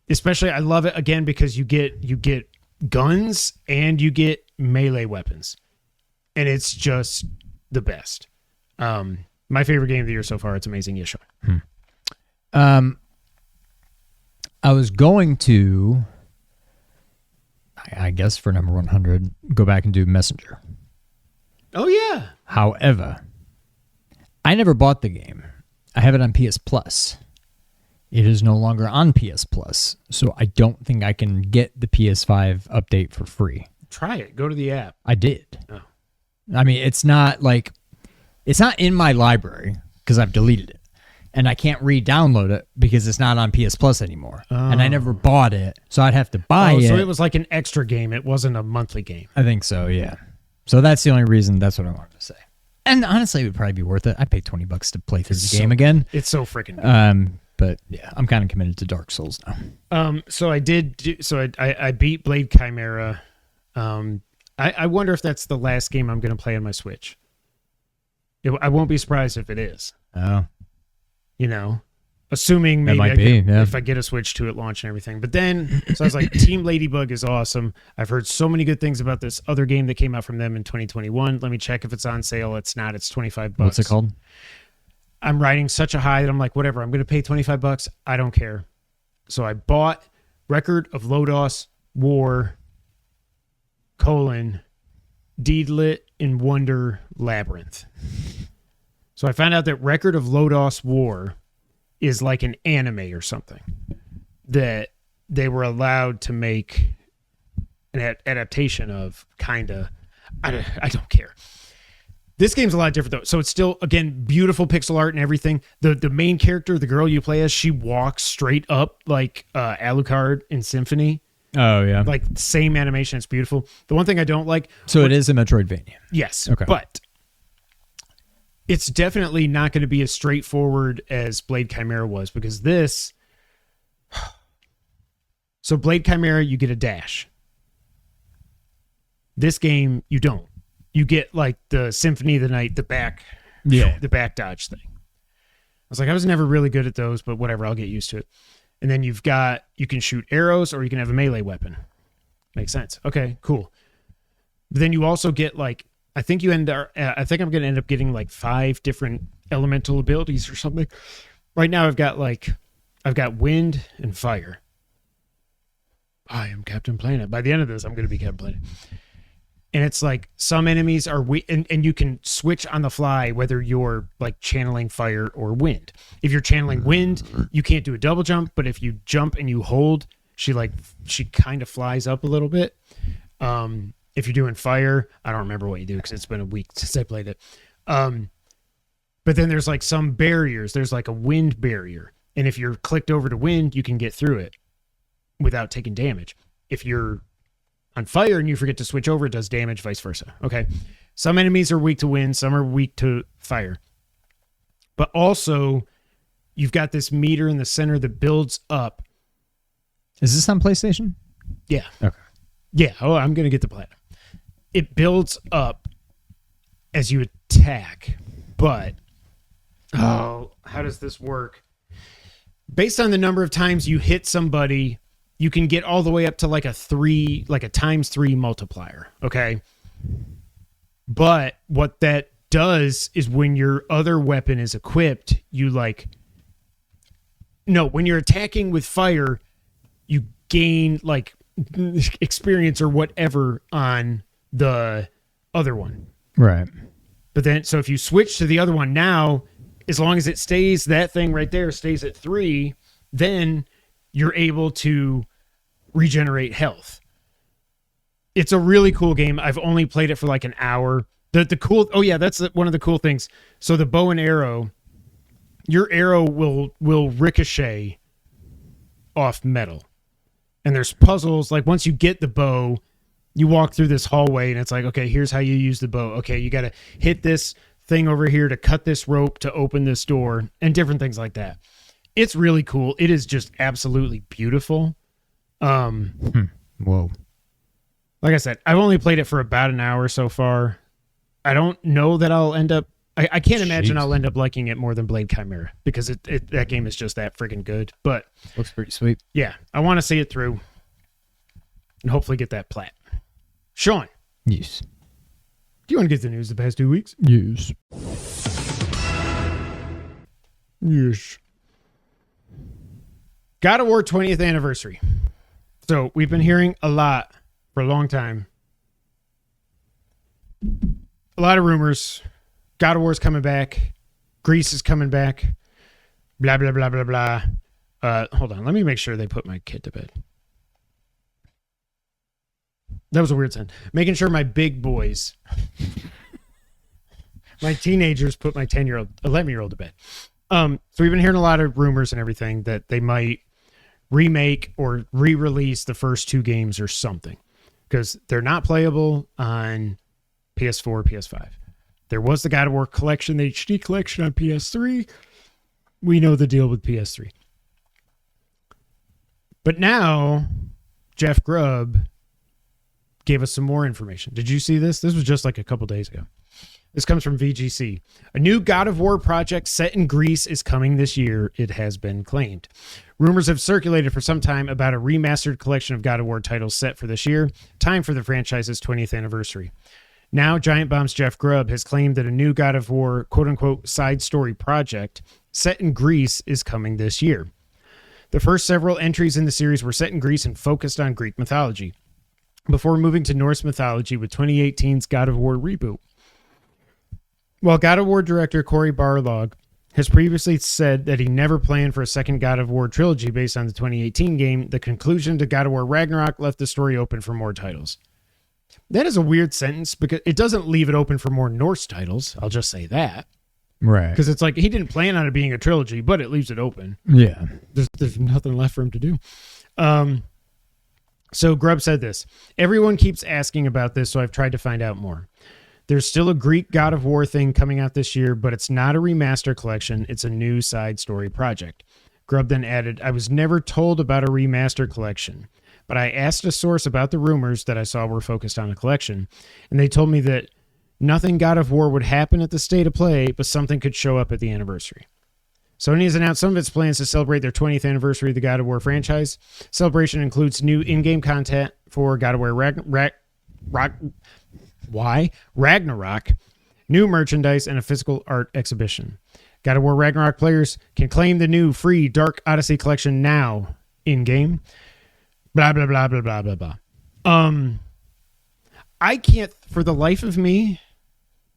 S2: especially, I love it again because you get guns and you get melee weapons, and it's just the best. My favorite game of the year so far. It's amazing. Yes, sure.
S3: I was going to, I guess for number 100, go back and do Messenger.
S2: Oh yeah.
S3: However, I never bought the game. I have it on PS Plus. It is no longer on PS Plus, so I don't think I can get the PS5 update for free.
S2: Try it. Go to the app.
S3: I did.
S2: Oh.
S3: I mean, it's not in my library because I've deleted it, and I can't re-download it because it's not on PS Plus anymore. And I never bought it, so I'd have to buy it.
S2: So it was like an extra game. It wasn't a monthly game.
S3: I think so, yeah. So that's the only reason. That's what I wanted to say. And honestly, it would probably be worth it. I'd pay $20 to play through the game again.
S2: It's so freaking good.
S3: But yeah, I'm kind of committed to Dark Souls now.
S2: So I did. I beat Blade Chimera. I wonder if that's the last game I'm going to play on my Switch. I won't be surprised if it is.
S3: Oh,
S2: Assuming maybe
S3: might be, yeah.
S2: if I get a Switch to it launch and everything. But then, so I was like, Team Ladybug is awesome. I've heard so many good things about this other game that came out from them in 2021. Let me check if it's on sale. It's not. It's $25.
S3: What's it called?
S2: I'm riding such a high that I'm like, whatever. I'm going to pay $25. I don't care. So I bought Record of Lodoss War, Deedlit in Wonder Labyrinth. So I found out that Record of Lodoss War is like an anime or something that they were allowed to make an adaptation of, kind of. I don't care. This game's a lot different though. So it's still, again, beautiful pixel art and everything. The main character, the girl you play as, she walks straight up like Alucard in Symphony.
S3: Oh, yeah.
S2: Like same animation. It's beautiful. The one thing I don't like.
S3: So it is a Metroidvania.
S2: Yes.
S3: Okay.
S2: But it's definitely not going to be as straightforward as Blade Chimera was, because this. So Blade Chimera, you get a dash. This game, you don't. You get like the Symphony of the Night, the back dodge thing. I was like, I was never really good at those, but whatever, I'll get used to it. And then you can shoot arrows, or you can have a melee weapon. Makes sense. Okay, cool. But then you also get like, I think I'm going to end up getting like 5 different elemental abilities or something. Right now I've got wind and fire. I am Captain Planet. By the end of this, I'm going to be Captain Planet. And it's like some enemies are and you can switch on the fly whether you're like channeling fire or wind. If you're channeling wind, you can't do a double jump, but if you jump and you hold, she kind of flies up a little bit. If you're doing fire, I don't remember what you do because it's been a week since I played it. But then there's like some barriers. There's like a wind barrier, and if you're clicked over to wind, you can get through it without taking damage. If you're on fire and you forget to switch over, it does damage, vice versa. Okay. Some enemies are weak to wind, some are weak to fire. But also, you've got this meter in the center that builds up.
S3: Is this on PlayStation?
S2: Yeah.
S3: Okay.
S2: Yeah. Oh, I'm going to get the platinum. It builds up as you attack, but how does this work? Based on the number of times you hit somebody, you can get all the way up to like a times 3 multiplier. Okay. But what that does is when your other weapon is equipped, when you're attacking with fire, you gain like experience or whatever on the other one.
S3: Right.
S2: But then, so if you switch to the other one now, as long as it stays, that thing right there stays at 3, then you're able to regenerate health. It's a really cool game. I've only played it for like an hour. That's one of the cool things. So the bow and arrow, your arrow will ricochet off metal. And there's puzzles. Like once you get the bow, you walk through this hallway and it's like, okay, here's how you use the bow. Okay, you got to hit this thing over here to cut this rope to open this door and different things like that. It's really cool. It is just absolutely beautiful.
S3: Whoa.
S2: Like I said, I've only played it for about an hour so far. I don't know that I'll end up... I can't imagine I'll end up liking it more than Blade Chimera because that game is just that freaking good. But
S3: looks pretty sweet.
S2: Yeah, I want to see it through and hopefully get that plat. Sean.
S3: Yes.
S2: Do you want to get the news the past 2 weeks?
S3: Yes.
S2: Yes. God of War 20th anniversary. So we've been hearing a lot for a long time. A lot of rumors. God of War's coming back. Greece is coming back. Blah, blah, blah, blah, blah. Hold on. Let me make sure they put my kid to bed. That was a weird sound. Making sure my big boys, my teenagers, put my 11-year-old to bed. So we've been hearing a lot of rumors and everything that they might remake or re-release the first 2 games or something because they're not playable on PS4, PS5. There was the God of War collection, the HD collection on PS3. We know the deal with PS3. But now, Jeff Grubb gave us some more information. Did you see this? This was just like a couple days ago. This comes from VGC. A new God of War project set in Greece is coming this year, it has been claimed. Rumors have circulated for some time about a remastered collection of God of War titles set for this year, time for the franchise's 20th anniversary. Now, Giant Bomb's Jeff Grubb has claimed that a new God of War quote-unquote side story project set in Greece is coming this year. The first several entries in the series were set in Greece and focused on Greek mythology, before moving to Norse mythology with 2018's God of War reboot. While God of War director Cory Barlog has previously said that he never planned for a second God of War trilogy based on the 2018 game, the conclusion to God of War Ragnarok left the story open for more titles. That is a weird sentence because it doesn't leave it open for more Norse titles. I'll just say that.
S3: Right.
S2: Because it's like he didn't plan on it being a trilogy, but it leaves it open.
S3: Yeah.
S2: There's nothing left for him to do. So Grubb said this. Everyone keeps asking about this, so I've tried to find out more. There's still a Greek God of War thing coming out this year, but it's not a remaster collection. It's a new side story project. Grubb then added, I was never told about a remaster collection, but I asked a source about the rumors that I saw were focused on a collection, and they told me that nothing God of War would happen at the State of Play, but something could show up at the anniversary. Sony has announced some of its plans to celebrate their 20th anniversary of the God of War franchise. Celebration includes new in-game content for God of War Ragnarok, new merchandise, and a physical art exhibition. God of War Ragnarok players can claim the new free Dark Odyssey collection now in-game. Blah, blah, blah, blah, blah, blah, blah. I can't, for the life of me,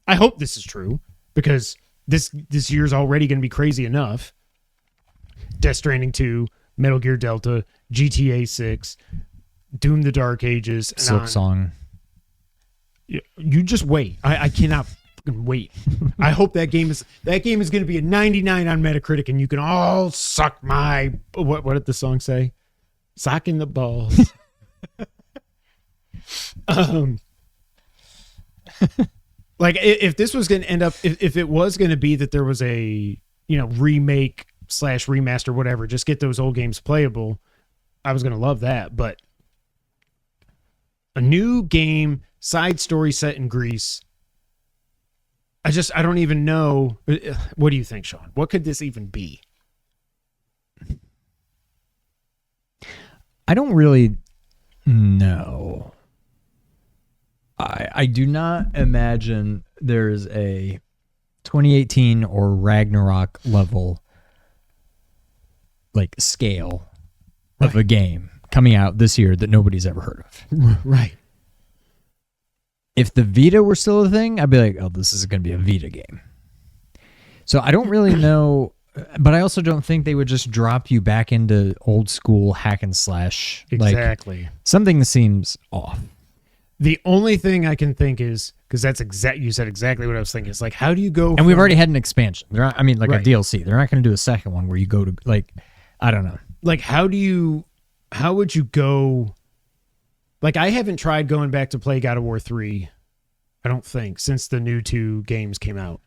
S2: I hope this is true, because this year's already going to be crazy enough. Death Stranding 2, Metal Gear Delta, GTA 6, Doom the Dark Ages.
S3: Silk Song.
S2: You just wait. I cannot fucking wait. I hope that game is going to be a 99 on Metacritic, and you can all suck my what did the song say? Sock in the balls. Like if this was going to end up, if it was going to be that there was a remake / remaster, whatever, just get those old games playable, I was going to love that. But a new game, side story set in Greece. I don't even know. What do you think, Sean? What could this even be?
S3: I don't really know. I do not imagine there's a 2018 or Ragnarok level like scale of a game coming out this year that nobody's ever heard of.
S2: Right.
S3: If the Vita were still a thing, I'd be like, oh, this is going to be a Vita game. So I don't really know, but I also don't think they would just drop you back into old school hack and slash.
S2: Exactly.
S3: Like, something seems off.
S2: The only thing I can think is, because that's you said exactly what I was thinking. It's like, how do you go?
S3: And we've already had an expansion. They're not, like
S2: Right.
S3: a DLC. They're not going to do a second one where you go to I don't know.
S2: Like, how would you go? Like, I haven't tried going back to play God of War 3, I don't think, since the new 2 games came out.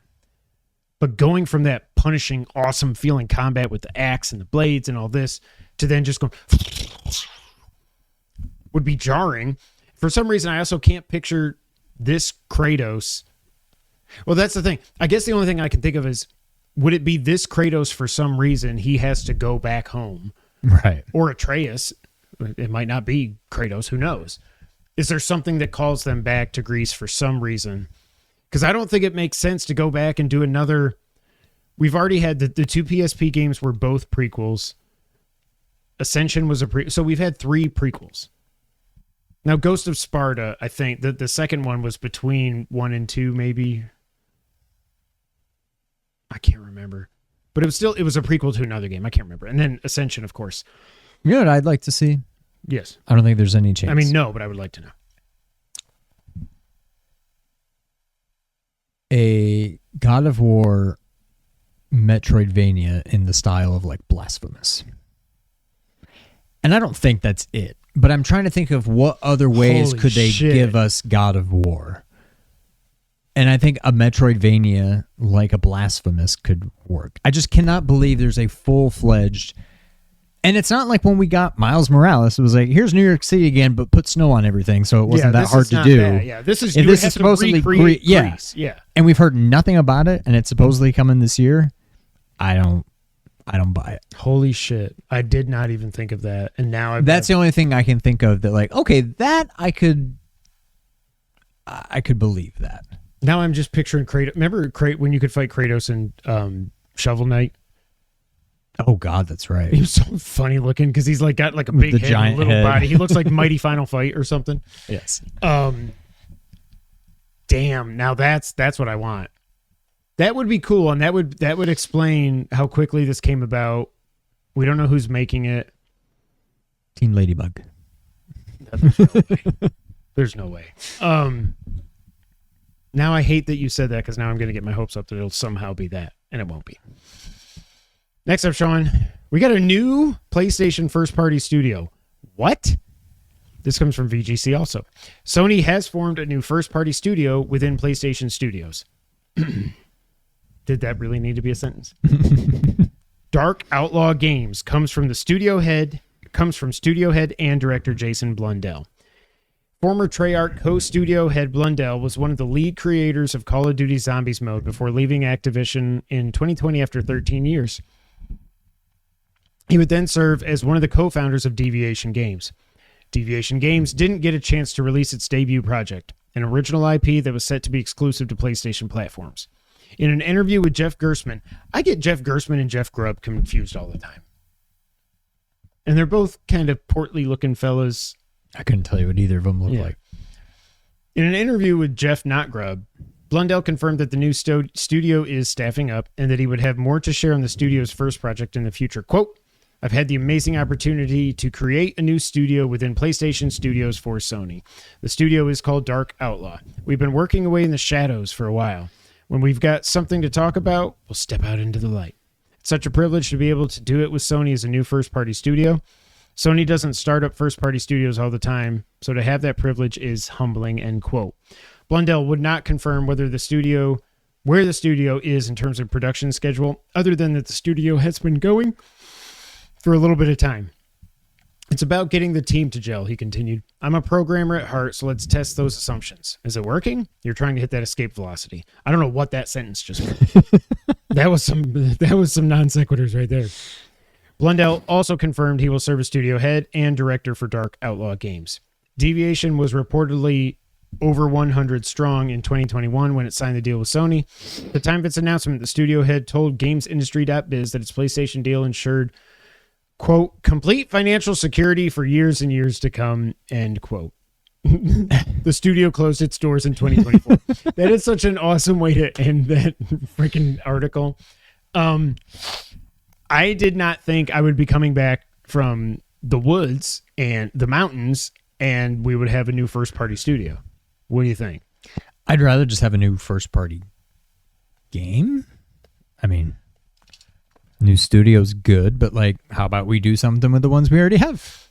S2: But going from that punishing, awesome feeling combat with the axe and the blades and all this to then just go would be jarring. For some reason, I also can't picture this Kratos. Well, that's the thing. I guess the only thing I can think of is, would it be this Kratos for some reason he has to go back home?
S3: Right.
S2: Or Atreus. It might not be Kratos. Who knows? Is there something that calls them back to Greece for some reason? Because I don't think it makes sense to go back and do another. We've already had the 2 PSP games were both prequels. Ascension was a so we've had 3 prequels. Now, Ghost of Sparta, I think that the second one was between 1 and 2, maybe. I can't remember. But it was a prequel to another game. I can't remember. And then Ascension, of course.
S3: You know what I'd like to see?
S2: Yes.
S3: I don't think there's any chance.
S2: I mean, no, but I would like to know.
S3: A God of War Metroidvania in the style of like Blasphemous. And I don't think that's it. But I'm trying to think of what other ways
S2: Holy
S3: could they
S2: shit.
S3: give us God of War. And I think a Metroidvania like a Blasphemous could work. I just cannot believe there's a full-fledged... And it's not like when we got Miles Morales, it was like, here's New York City again, but put snow on everything, so it wasn't that hard to do.
S2: Yeah, this is
S3: And this is supposedly
S2: Greece.
S3: yeah. And we've heard nothing about it, and it's supposedly coming this year. I don't buy it.
S2: Holy shit. I did not even think of that. And now
S3: That's the only thing I can think of that like, okay, that I could believe that.
S2: Now I'm just picturing Kratos. Remember when you could fight Kratos in Shovel Knight?
S3: Oh God, that's right.
S2: He was so funny looking because he's like got like a big
S3: the
S2: head
S3: giant
S2: and a little
S3: head.
S2: body. He looks like Mighty Final Fight or something.
S3: Yes.
S2: Damn. Now that's what I want. That would be cool, and that would explain how quickly this came about. We don't know who's making it.
S3: Team Ladybug.
S2: There's no way. Now I hate that you said that because now I'm going to get my hopes up that it'll somehow be that, and it won't be. Next up, Sean, we got a new PlayStation first-party studio. What? This comes from VGC also. Sony has formed a new first-party studio within PlayStation Studios. Did that really need to be a sentence? Dark Outlaw Games comes from studio head and director Jason Blundell. Former Treyarch co-studio head Blundell was one of the lead creators of Call of Duty Zombies mode before leaving Activision in 2020 after 13 years. He would then serve as one of the co-founders of Deviation Games. Deviation Games didn't get a chance to release its debut project, an original IP that was set to be exclusive to PlayStation platforms. In an interview with Jeff Gerstmann, I get Jeff Gerstmann and Jeff Grubb confused all the time. And they're both kind of portly-looking fellas.
S3: I couldn't tell you what either of them looked like.
S2: In an interview with Jeff Not Grubb, Blundell confirmed that the new studio is staffing up and that he would have more to share on the studio's first project in the future. Quote, I've had the amazing opportunity to create a new studio within PlayStation Studios for Sony. The studio is called Dark Outlaw. We've been working away in the shadows for a while. When we've got something to talk about, we'll step out into the light. It's such a privilege to be able to do it with Sony as a new first-party studio. Sony doesn't start up first-party studios all the time, so to have that privilege is humbling, end quote. Blundell would not confirm where the studio is in terms of production schedule, other than that the studio has been going for a little bit of time. It's about getting the team to gel, he continued. I'm a programmer at heart, so let's test those assumptions. Is it working? You're trying to hit that escape velocity. I don't know what that sentence just meant. That was some non sequiturs right there. Blundell also confirmed he will serve as studio head and director for Dark Outlaw Games. Deviation was reportedly over 100 strong in 2021 when it signed the deal with Sony. At the time of its announcement, the studio head told GamesIndustry.biz that its PlayStation deal ensured, quote, complete financial security for years and years to come, end quote. The studio closed its doors in 2024. That is such an awesome way to end that freaking article. I did not think I would be coming back from the woods and the mountains and we would have a new first-party studio. What do you think?
S3: I'd rather just have a new first-party game. I mean, new studio's good, but like, how about we do something with the ones we already have?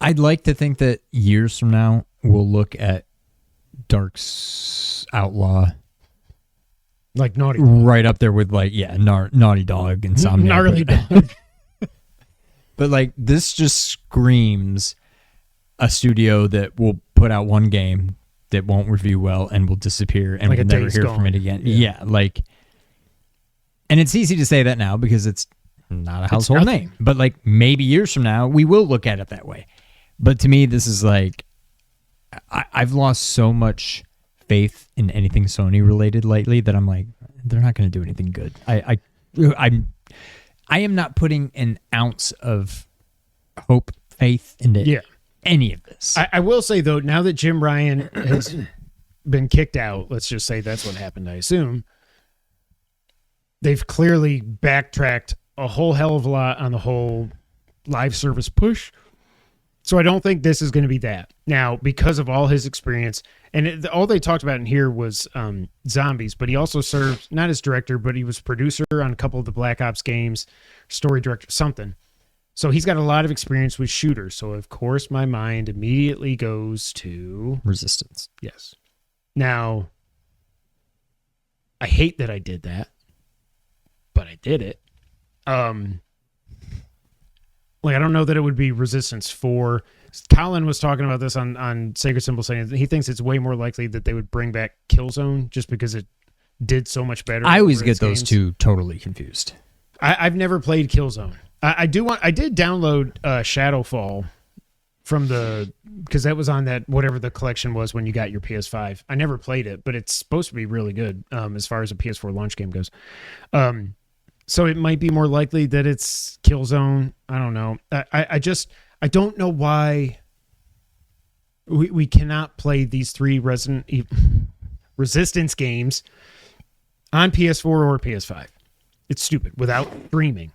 S3: I'd like to think that years from now, we'll look at Dark's Outlaw,
S2: like Naughty Dog.
S3: Right up there with like, yeah, Naughty Dog and some
S2: Gnarly Dog.
S3: But like, this just screams a studio that will put out one game that won't review well and will disappear and
S2: like
S3: we'll never hear from it again. Yeah, like, and it's easy to say that now because it's not a household name. But like, maybe years from now, we will look at it that way. But to me, this is like, I've lost so much faith in anything Sony related lately that I'm like, they're not going to do anything good. I am not putting an ounce of hope, faith into any of this.
S2: I will say though, now that Jim Ryan has been kicked out, let's just say that's what happened, I assume, they've clearly backtracked a whole hell of a lot on the whole live service push. So I don't think this is going to be that. Now, because of all his experience, and all they talked about in here was zombies, but he also served, not as director, but he was producer on a couple of the Black Ops games, story director, something. So he's got a lot of experience with shooters. So, of course, my mind immediately goes to
S3: Resistance.
S2: Yes. Now, I hate that I did that, but I did it. Like, I don't know that it would be Resistance 4. Colin was talking about this on Sacred Symbol, saying he thinks it's way more likely that they would bring back Killzone just because it did so much better.
S3: I always get those two totally confused.
S2: I've never played Killzone. I did download Shadowfall from because that was on that, whatever the collection was when you got your PS5. I never played it, but it's supposed to be really good as far as a PS4 launch game goes. So it might be more likely that it's Killzone. I don't know. I don't know why we cannot play these three Resistance games on PS4 or PS5. It's stupid without streaming.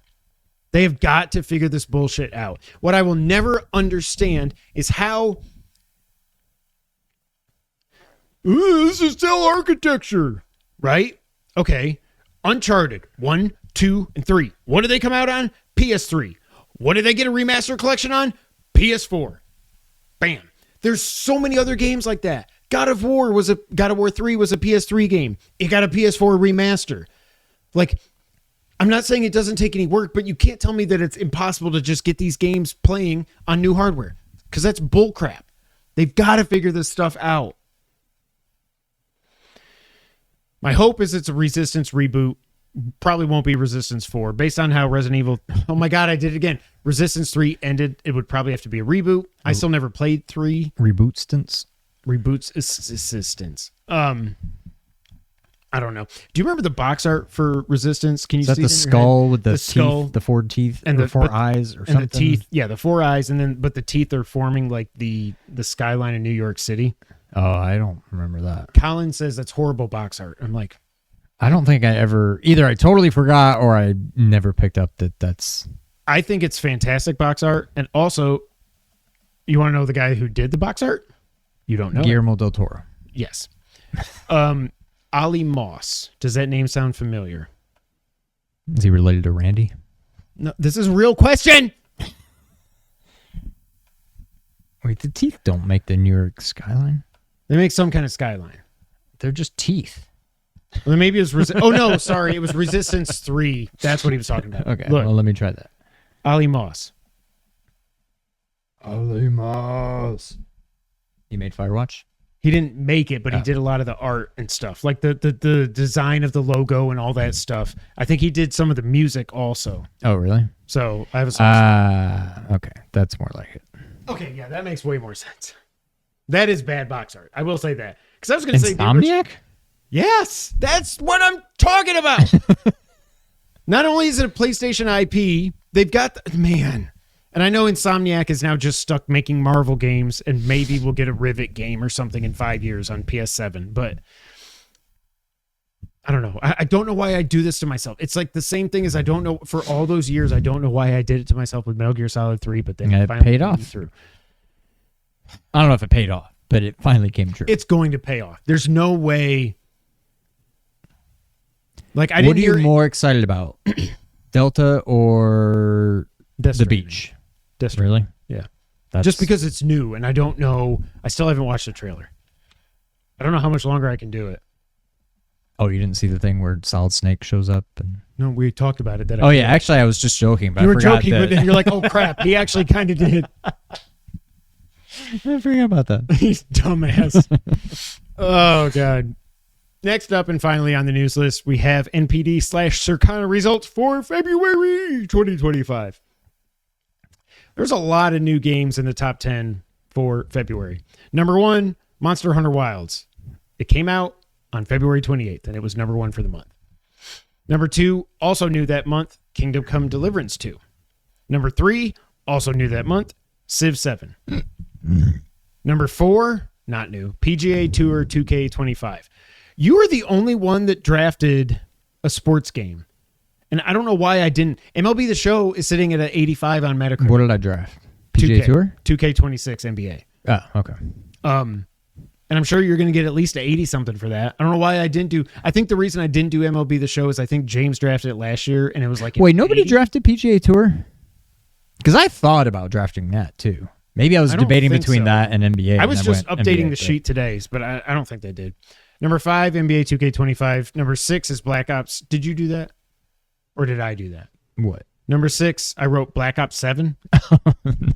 S2: They have got to figure this bullshit out. What I will never understand is how this is still architecture, right? Okay. Uncharted 1, 2, and 3. What did they come out on? PS3. What did they get a remaster collection on? PS4. Bam. There's so many other games like that. God of War 3 was a PS3 game. It got a PS4 remaster. Like, I'm not saying it doesn't take any work, but you can't tell me that it's impossible to just get these games playing on new hardware, because that's bullcrap. They've got to figure this stuff out. My hope is it's a Resistance reboot. Probably won't be Resistance 4. Based on how Resident Evil... Oh my God, I did it again. Resistance 3 ended. It would probably have to be a reboot. I still never played 3.
S3: Rebootstance?
S2: Reboots assistance. I don't know. Do you remember the box art for Resistance? Can you
S3: see
S2: that
S3: the skull with the
S2: skull,
S3: teeth, the 4 teeth,
S2: and the
S3: 4 eyes, or something?
S2: And the teeth, yeah, the 4 eyes, but the teeth are forming like the skyline of New York City.
S3: Oh, I don't remember that.
S2: Colin says that's horrible box art. I'm like,
S3: I don't think I ever either. I totally forgot, or I never picked up that's.
S2: I think it's fantastic box art, and also, you want to know the guy who did the box art? You don't know
S3: Guillermo del Toro.
S2: Yes. Ali Moss. Does that name sound familiar?
S3: Is he related to Randy?
S2: No, this is a real question.
S3: Wait, the teeth don't make the New York skyline?
S2: They make some kind of skyline.
S3: They're just teeth.
S2: Well, maybe it was... oh, no, sorry. It was Resistance 3. That's what he was talking about.
S3: Okay,
S2: look,
S3: well, let me try that.
S2: Ali Moss.
S3: Ali Moss. He made Firewatch?
S2: He didn't make it, but he did a lot of the art and stuff, like the design of the logo and all that stuff. I think he did some of the music also.
S3: Oh, really?
S2: So I have a
S3: okay, that's more like it.
S2: Okay, yeah, that makes way more sense. That is bad box art. I will say that, because I was going to say
S3: Insomniac.
S2: Yes, that's what I'm talking about. Not only is it a PlayStation IP, they've got man. And I know Insomniac is now just stuck making Marvel games, and maybe we'll get a Rivet game or something in 5 years on PS7. But I don't know. I don't know why I do this to myself. It's like the same thing as I don't know, for all those years, I don't know why I did it to myself with Metal Gear Solid 3, but then
S3: it paid off. Through. I don't know if it paid off, but it finally came true.
S2: It's going to pay off. There's no way. Like, I
S3: what
S2: didn't
S3: are you more excited about? Delta or the beach? Really?
S2: Yeah. Just because it's new, and I don't know. I still haven't watched the trailer. I don't know how much longer I can do it.
S3: Oh, you didn't see the thing where Solid Snake shows up?
S2: No, we talked about it.
S3: Yeah, actually, I was just joking. But
S2: you were joking, but then you're like, oh, crap. He actually kind of did.
S3: I forgot about that.
S2: He's dumbass. Oh, God. Next up, and finally on the news list, we have NPD/Circana results for February 2025. There's a lot of new games in the top 10 for February. Number 1, Monster Hunter Wilds. It came out on February 28th, and it was number 1 for the month. Number 2, also new that month, Kingdom Come Deliverance 2. Number 3, also new that month, Civ 7. Number 4, not new, PGA Tour 2K25. You are the only one that drafted a sports game. And I don't know why I didn't. MLB The Show is sitting at an 85 on Metacritic.
S3: What did I draft? PGA Tour?
S2: 2K26 NBA.
S3: Oh, okay.
S2: And I'm sure you're going to get at least an 80-something for that. I don't know why I didn't do... I think the reason I didn't do MLB The Show is I think James drafted it last year, and it was like...
S3: Wait, nobody drafted PGA Tour? Because I thought about drafting that, too. Maybe I was debating between that and NBA.
S2: I was just updating the sheet today, but I don't think they did. Number 5, NBA 2K25. Number 6 is Black Ops. Did you do that? Or did I do that?
S3: What?
S2: Number 6, I wrote Black Ops 7.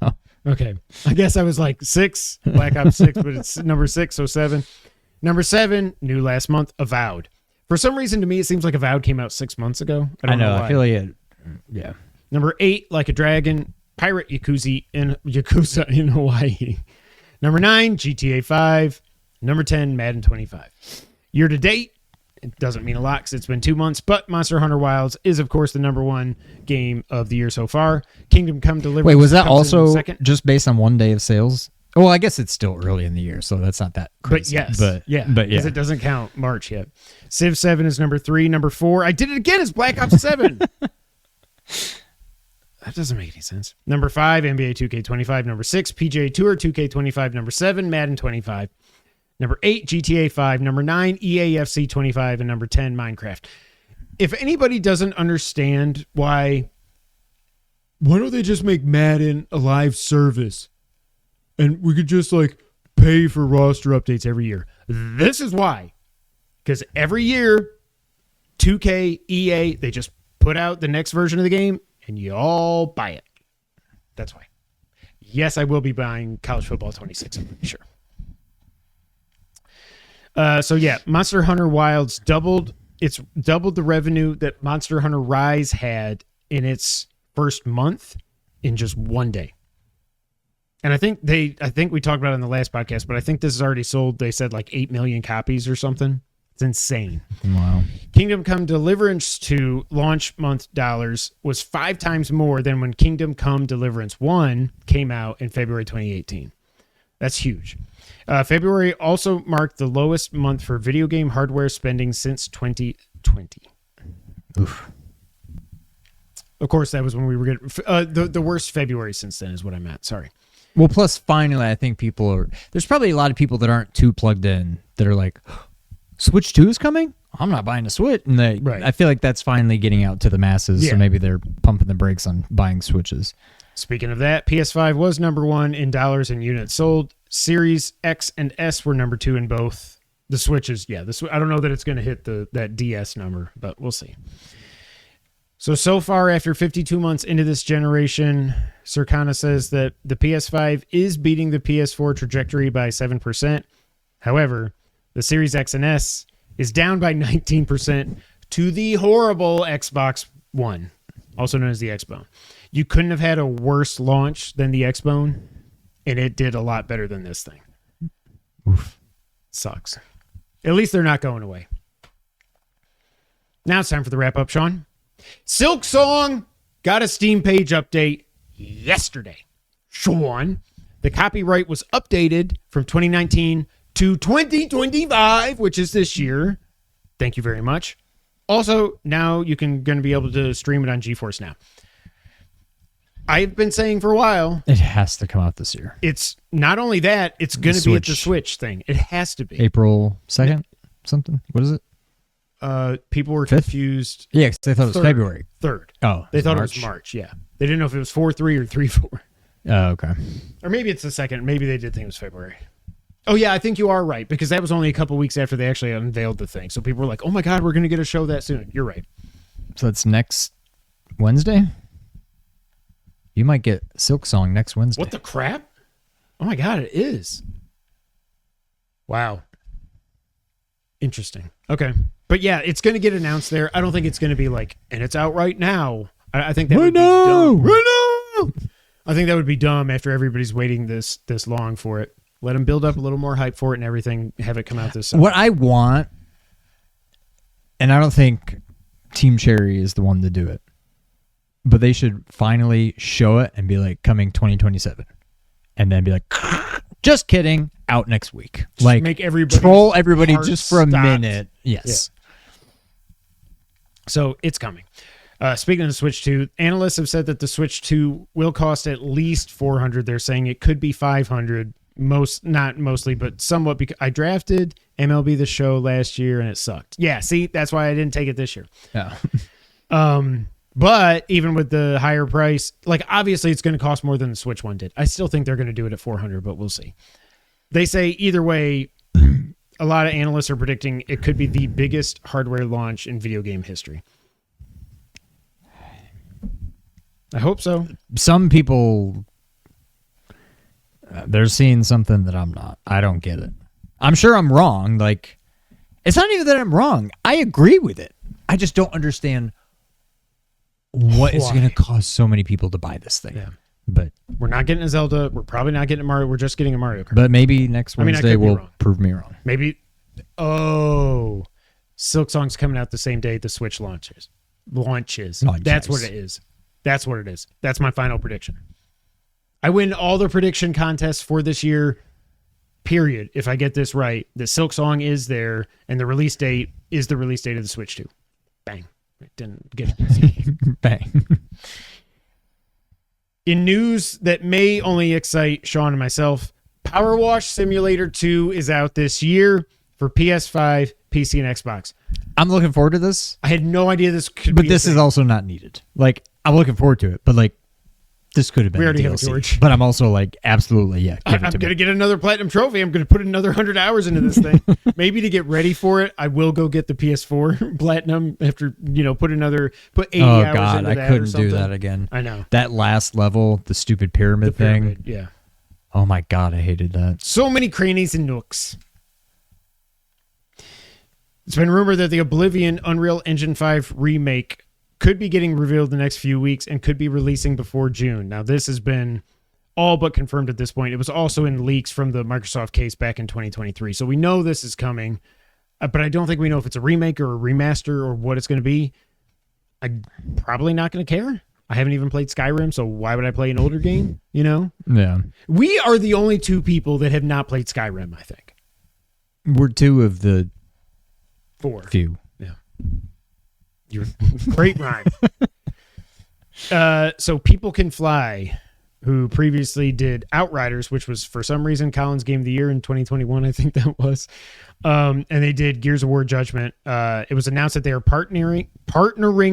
S3: No.
S2: Okay. I guess I was like 6, Black Ops 6, but it's number 6, so 7. Number 7, new last month, Avowed. For some reason, to me, it seems like Avowed came out 6 months ago. I don't know why.
S3: I feel like it. Yeah.
S2: Number 8, Like a Dragon, Pirate Yakuza in Hawaii. Number 9, GTA 5. Number 10, Madden 25. Year to date, it doesn't mean a lot because it's been 2 months, but Monster Hunter Wilds is, of course, the number 1 game of the year so far. Kingdom Come Deliverance.
S3: Wait, was that also just based on 1 day of sales? Well, I guess it's still early in the year, so that's not that crazy.
S2: But yes, because it doesn't count March yet. Civ 7 is number 3. Number 4, I did it again, it's Black Ops 7. That doesn't make any sense. Number 5, NBA 2K25. Number 6, PGA Tour 2K25. Number 7, Madden 25. Number 8, GTA 5. Number 9, EAFC 25. And number 10, Minecraft. If anybody doesn't understand why don't they just make Madden a live service? And we could just pay for roster updates every year. This is why. Because every year, 2K, EA, they just put out the next version of the game and you all buy it. That's why. Yes, I will be buying College Football 26, I'm pretty sure. Monster Hunter Wilds doubled the revenue that Monster Hunter Rise had in its first month in just one day. And I think we talked about it in the last podcast, but I think this is already sold. They said 8 million copies or something. It's insane.
S3: Wow.
S2: Kingdom Come Deliverance 2 launch month dollars was 5 times more than when Kingdom Come Deliverance 1 came out in February 2018. That's huge. February also marked the lowest month for video game hardware spending since 2020.
S3: Oof.
S2: Of course, that was when we were getting the worst February since then is what I meant. Sorry.
S3: Well, plus finally, I think there's probably a lot of people that aren't too plugged in that are like, Switch 2 is coming? I'm not buying a Switch. And
S2: right.
S3: I feel like that's finally getting out to the masses.
S2: Yeah.
S3: So maybe they're pumping the brakes on buying Switches.
S2: Speaking of that, PS5 was number 1 in dollars and units sold. Series X and S were number 2 in both. The Switches, yeah. I don't know that it's going to hit that DS number, but we'll see. So far, after 52 months into this generation, Circana says that the PS5 is beating the PS4 trajectory by 7%. However, the Series X and S is down by 19% to the horrible Xbox One, also known as the Xbone. You couldn't have had a worse launch than the Xbone, and it did a lot better than this thing.
S3: Oof.
S2: Sucks. At least they're not going away. Now it's time for the wrap-up, Sean. Silk Song got a Steam page update yesterday. Sean, the copyright was updated from 2019 to 2025, which is this year. Thank you very much. Also, now you're going to be able to stream it on GeForce Now. I've been saying for a while,
S3: it has to come out this year.
S2: It's not only that, it's going to be at the Switch thing. It has to be.
S3: April 2nd, something. What is it?
S2: People were
S3: 5th?
S2: Confused.
S3: Yeah, 'cause they thought it was February.
S2: 3rd.
S3: Oh,
S2: they thought it was March. Yeah, they didn't know if it was 4/3 or 3/4.
S3: Oh, okay.
S2: Or maybe it's the 2nd. Maybe they did think it was February. Oh yeah, I think you are right because that was only a couple weeks after they actually unveiled the thing. So people were like, "Oh my God, we're going to get a show that soon." You're right.
S3: So that's next Wednesday. You might get Silk Song next Wednesday.
S2: What the crap? Oh my God, it is. Wow. Interesting. Okay. But yeah, it's going to get announced there. I don't think it's going to be and it's out right now. I think that would be dumb. Right now! I think that would be dumb after everybody's waiting this long for it. Let them build up a little more hype for it and everything. Have it come out this summer.
S3: What I want, and I don't think Team Cherry is the one to do it, but they should finally show it and be like, coming 2027. And then be like, just kidding, out next week.
S2: Just make everybody
S3: troll everybody just for a minute. Yes.
S2: Yeah. So it's coming. Speaking of the Switch 2, analysts have said that the Switch 2 will cost at least $400. They're saying it could be $500. Not mostly, but somewhat, because I drafted MLB The Show last year and it sucked. Yeah, see, that's why I didn't take it this year.
S3: Yeah.
S2: But even with the higher price, obviously it's going to cost more than the Switch one did. I still think they're going to do it at $400, but we'll see. They say either way, a lot of analysts are predicting it could be the biggest hardware launch in video game history. I hope so.
S3: Some people, they're seeing something that I'm not. I don't get it. I'm sure I'm wrong. It's not even that I'm wrong. I agree with it. I just don't understand what is going to cause so many people to buy this thing. Yeah. But
S2: we're not getting a Zelda. We're probably not getting a Mario. We're just getting a Mario Kart.
S3: But maybe next Wednesday will prove me wrong.
S2: Maybe. Oh, Silk Song's coming out the same day the Switch launches. That's what it is. That's what it is. That's my final prediction. I win all the prediction contests for this year, period, if I get this right. The Silk Song is there, and the release date is the release date of the Switch 2. Bang. It didn't get it.
S3: Bang.
S2: In news that may only excite Sean and myself, Power Wash Simulator 2 is out this year for PS5, PC, and Xbox.
S3: I'm looking forward to this.
S2: I had no idea this could
S3: But
S2: be
S3: this is also not needed. Like, I'm looking forward to it, but like, this could have been
S2: We already
S3: a
S2: have
S3: DLC.
S2: George.
S3: But I'm also like, absolutely, yeah.
S2: I'm going to get another platinum trophy. I'm going to put another 100 hours into this thing. Maybe to get ready for it, I will go get the PS4 platinum after, put 80 hours into that.
S3: I couldn't do that again.
S2: I know.
S3: That last level, the stupid pyramid thing.
S2: Yeah.
S3: Oh my God, I hated that.
S2: So many crannies and nooks. It's been rumored that the Oblivion Unreal Engine 5 remake could be getting revealed the next few weeks and could be releasing before June. Now, this has been all but confirmed at this point. It was also in leaks from the Microsoft case back in 2023. So we know this is coming, but I don't think we know if it's a remake or a remaster or what it's going to be. I'm probably not going to care. I haven't even played Skyrim, so why would I play an older game?
S3: Yeah.
S2: We are the only two people that have not played Skyrim, I think.
S3: We're two of the
S2: 4.
S3: few.
S2: Yeah. You're great rhyme. So People Can Fly, who previously did Outriders, which was for some reason Colin's Game of the Year in 2021, I think that was. And they did Gears of War Judgment. It was announced that they are partnering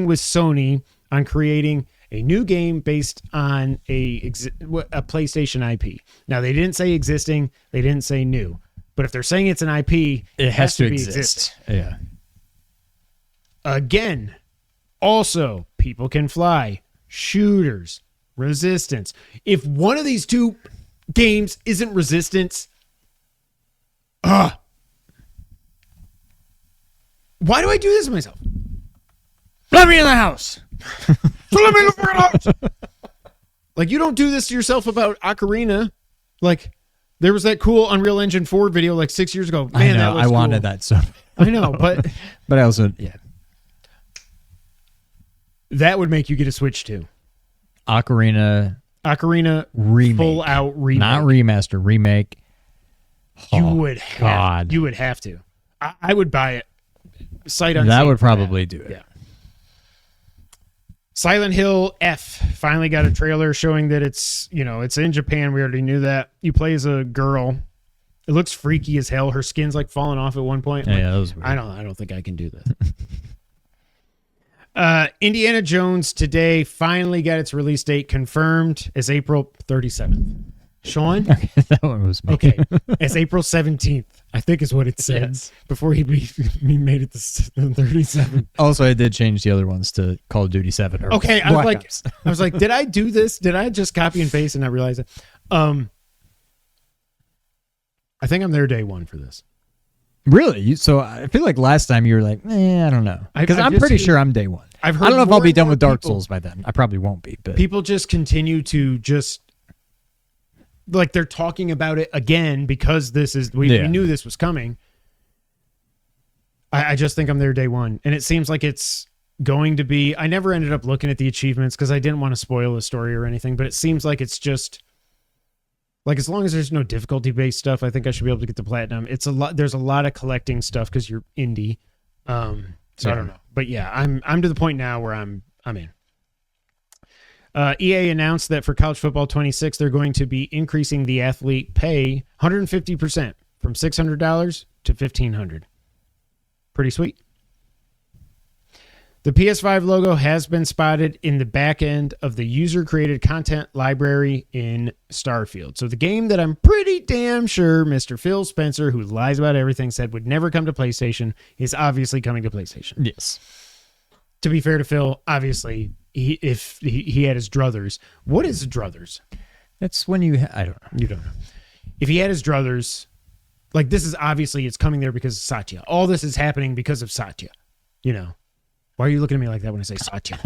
S2: with Sony on creating a new game based on a PlayStation IP. Now, they didn't say existing, they didn't say new. But if they're saying it's an IP, it has to be exist.
S3: Yeah.
S2: Again, also, People Can Fly, shooters, Resistance. If one of these two games isn't Resistance, why do I do this to myself?
S3: Let me in the house.
S2: Let me in the house. Like, you don't do this to yourself about Ocarina. Like, there was that cool Unreal Engine 4 video like 6 years ago. Man,
S3: I know.
S2: that was
S3: I wanted
S2: cool.
S3: that so.
S2: I know, but
S3: I also, yeah.
S2: That would make you get a Switch too.
S3: Ocarina
S2: remake, full out remake,
S3: not remaster, remake.
S2: You would have to. I would buy it. Sight unseen.
S3: That would probably do it.
S2: Yeah. Silent Hill F finally got a trailer showing that it's in Japan. We already knew that. You play as a girl. It looks freaky as hell. Her skin's like falling off at one point.
S3: Yeah, that was weird.
S2: I don't think I can do that. Indiana Jones today finally got its release date confirmed as April 37th. Sean?
S3: Okay, that one was me.
S2: Okay. It's April 17th, I think is what it said.
S3: Yes.
S2: Before he made it the 37th.
S3: Also, I did change the other ones to Call of Duty 7. Or
S2: Okay, I
S3: Black Ops.
S2: was like, did I do this? Did I just copy and paste and not realize it? I think I'm there day one for this.
S3: Really? So I feel like last time you were like, I don't know. Because I'm pretty sure I'm day one. I don't know if I'll be done with Dark Souls by then. I probably won't be. But
S2: people just continue to like they're talking about it again because we knew this was coming. I just think I'm there day one. And it seems like it's going to be, I never ended up looking at the achievements because I didn't want to spoil the story or anything, but it seems like it's just like, as long as there's no difficulty based stuff, I think I should be able to get the platinum. There's a lot of collecting stuff because you're indie. So I don't know, but yeah, I'm to the point now where I'm in. EA announced that for College Football 26, they're going to be increasing the athlete pay 150% from $600 to $1,500. Pretty sweet. The PS5 logo has been spotted in the back end of the user-created content library in Starfield. So the game that I'm pretty damn sure Mr. Phil Spencer, who lies about everything, said would never come to PlayStation, is obviously coming to PlayStation.
S3: yes.
S2: To be fair to Phil, obviously, if he had his druthers. What is druthers?
S3: That's when I don't know.
S2: You don't know. If he had his druthers, like, this is obviously, it's coming there because of Satya. All this is happening because of Satya. Why are you looking at me like that when I say Satya?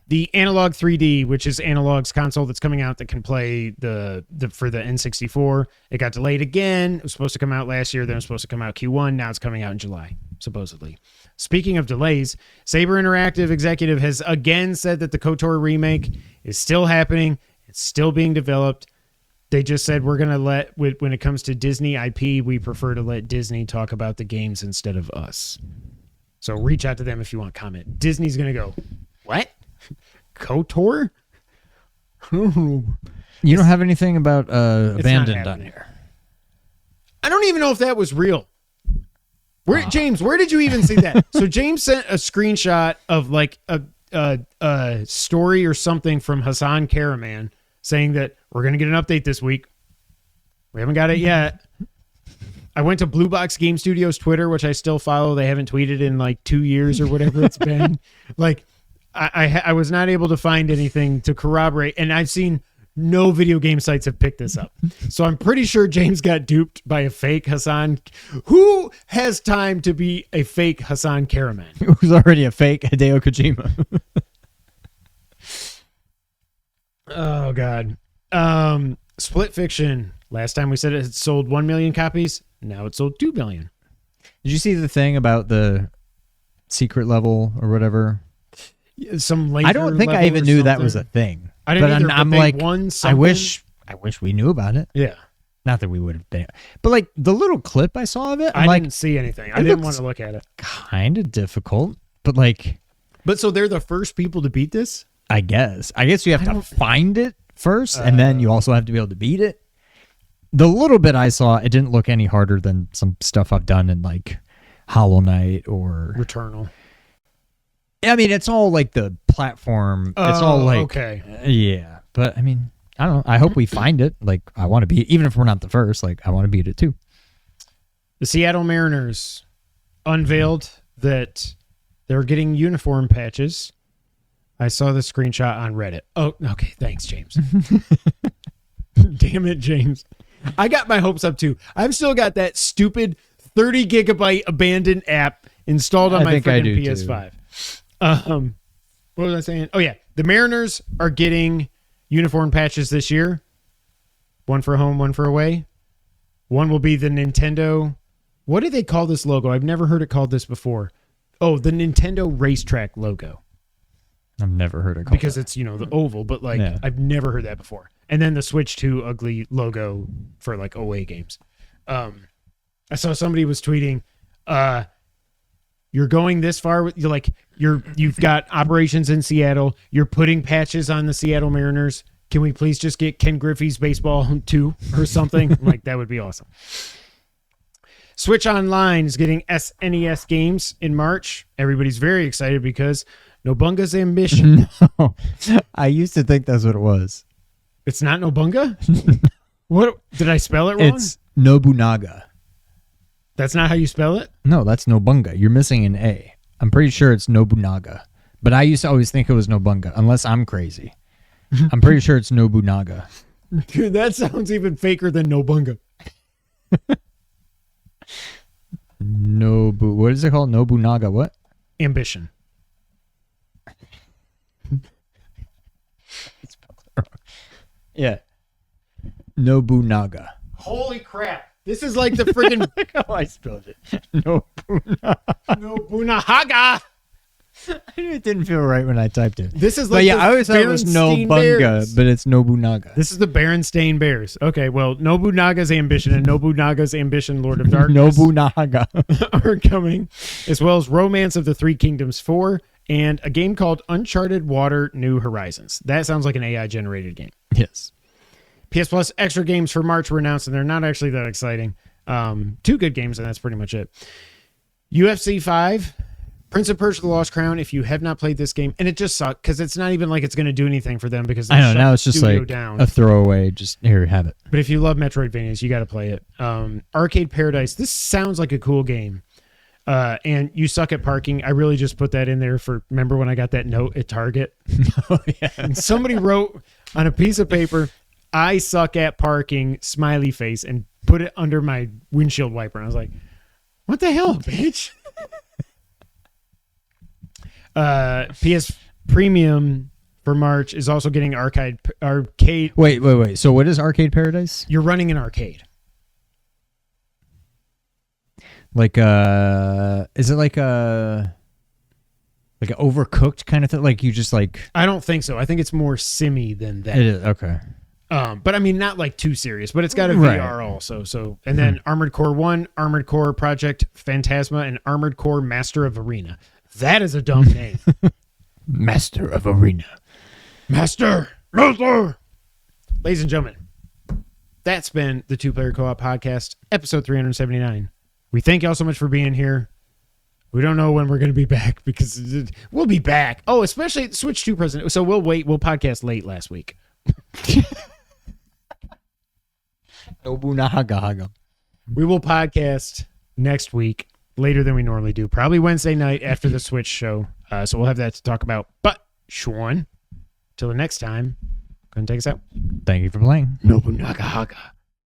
S2: The Analog 3D, which is Analog's console that's coming out that can play the for the N64, it got delayed again. It was supposed to come out last year. Then it was supposed to come out Q1. Now it's coming out in July, supposedly. Speaking of delays, Saber Interactive executive has again said that the KOTOR remake is still happening. It's still being developed. They just said we're going to when it comes to Disney IP, we prefer to let Disney talk about the games instead of us. So reach out to them if you want comment. Disney's going to go, what? KOTOR?
S3: You don't have anything about Abandoned on here.
S2: I don't even know if that was real. James, where did you even see that? So James sent a screenshot of like a story or something from Hassan Karaman saying that we're going to get an update this week. We haven't got it yet. I went to Blue Box Game Studios Twitter, which I still follow. They haven't tweeted in like 2 years or whatever it's been. Like I was not able to find anything to corroborate, and I've seen no video game sites have picked this up. So I'm pretty sure James got duped by a fake Hassan. Who has time to be a fake Hassan Karaman?
S3: Who's already a fake Hideo Kojima.
S2: Oh, God. Split Fiction. Last time we said it had sold 1 million copies. Now it sold 2 million.
S3: Did you see the thing about the secret level or whatever?
S2: Some laser
S3: I don't think I even knew that was a thing.
S2: I didn't either,
S3: I'm
S2: but
S3: like,
S2: won
S3: I wish we knew about it.
S2: Yeah.
S3: Not that we would have been. But like the little clip I saw of it,
S2: I
S3: like,
S2: didn't see anything. I didn't want to look at it.
S3: Kind of difficult, but like.
S2: But so they're the first people to beat this?
S3: I guess you have to find it first, and then you also have to be able to beat it. The little bit I saw, it didn't look any harder than some stuff I've done in like Hollow Knight or
S2: Returnal.
S3: I mean, it's all like the platform. It's all like,
S2: okay.
S3: Yeah. But I mean, I don't know. I hope we find it. Like, I want to beat it. Even if we're not the first, like, I want to beat it too.
S2: The Seattle Mariners unveiled that they're getting uniform patches. I saw the screenshot on Reddit. Oh, okay. Thanks, James. Damn it, James. I got my hopes up too. I've still got that stupid 30 gigabyte abandoned app installed on my freaking PS5. What was I saying? Oh yeah, the Mariners are getting uniform patches this year. One for home, one for away. One will be the Nintendo. What do they call this logo? I've never heard it called this before. Oh, the Nintendo racetrack logo.
S3: I've never heard it called
S2: because it's, the oval, but like I've never heard that before. And then the Switch 2 ugly logo for like away games. I saw somebody was tweeting, you're going this far with you've got operations in Seattle. You're putting patches on the Seattle Mariners. Can we please just get Ken Griffey's Baseball 2 or something? Like, that would be awesome. Switch Online is getting SNES games in March. Everybody's very excited because Nobunga's Ambition.
S3: No. I used to think that's what it was.
S2: It's not Nobunga? What? Did I spell it wrong?
S3: It's Nobunaga.
S2: That's not how you spell it?
S3: No, that's Nobunga. You're missing an A. I'm pretty sure it's Nobunaga. But I used to always think it was Nobunga, unless I'm crazy. I'm pretty sure it's Nobunaga.
S2: Dude, that sounds even faker than Nobunga.
S3: What is it called? Nobunaga what?
S2: Ambition.
S3: Yeah. Nobunaga.
S2: Holy crap. This is like the friggin'
S3: Look how I spelled it. Nobunaga.
S2: Nobunaga.
S3: It didn't feel right when I typed it.
S2: This is like,
S3: but yeah, I always thought it was
S2: Berenstain
S3: Nobunga,
S2: Bears.
S3: but it's Nobunaga.
S2: This is the Berenstain Bears. Okay, well, Nobunaga's Ambition and Nobunaga's Ambition, Lord of Darkness
S3: Nobunaga
S2: are coming, as well as Romance of the Three Kingdoms 4 and a game called Uncharted Water New Horizons. That sounds like an AI-generated game.
S3: Yes.
S2: PS Plus extra games for March were announced, and they're not actually that exciting. 2 good games, and that's pretty much it. UFC 5, Prince of Persia: The Lost Crown. If you have not played this game, and it just sucked because it's not even like it's going to do anything for them because
S3: I know now it's just like
S2: down.
S3: A throwaway. Just here, have it.
S2: But if you love Metroidvanias, you got to play it. Arcade Paradise. This sounds like a cool game. And you suck at parking. I really just put that in there for. Remember when I got that note at Target?
S3: Oh yeah.
S2: And somebody wrote on a piece of paper, "I suck at parking," smiley face, and put it under my windshield wiper. And I was like, what the hell, bitch? PS Premium for March is also getting arcade.
S3: Wait. So what is Arcade Paradise?
S2: You're running an arcade.
S3: Like is it like an Overcooked kind of thing? Like you just like.
S2: I don't think so. I think it's more simmy than that.
S3: It is okay.
S2: But I mean, not like too serious, but it's got a VR also. So, and then Armored Core 1, Armored Core Project Phantasma, and Armored Core Master of Arena. That is a dumb name.
S3: Master of Arena.
S2: Master Luther. Ladies and gentlemen, that's been the Two Player Co-op Podcast, episode 379. We thank y'all so much for being here. We don't know when we're going to be back because we'll be back. Oh, especially Switch 2 president. So we'll wait. We'll podcast late last week.
S3: Nobunaga.
S2: We will podcast next week later than we normally do. Probably Wednesday night after the Switch show. So we'll have that to talk about. But, Sean, till the next time, go ahead and take us out.
S3: Thank you for playing.
S2: Nobunaga.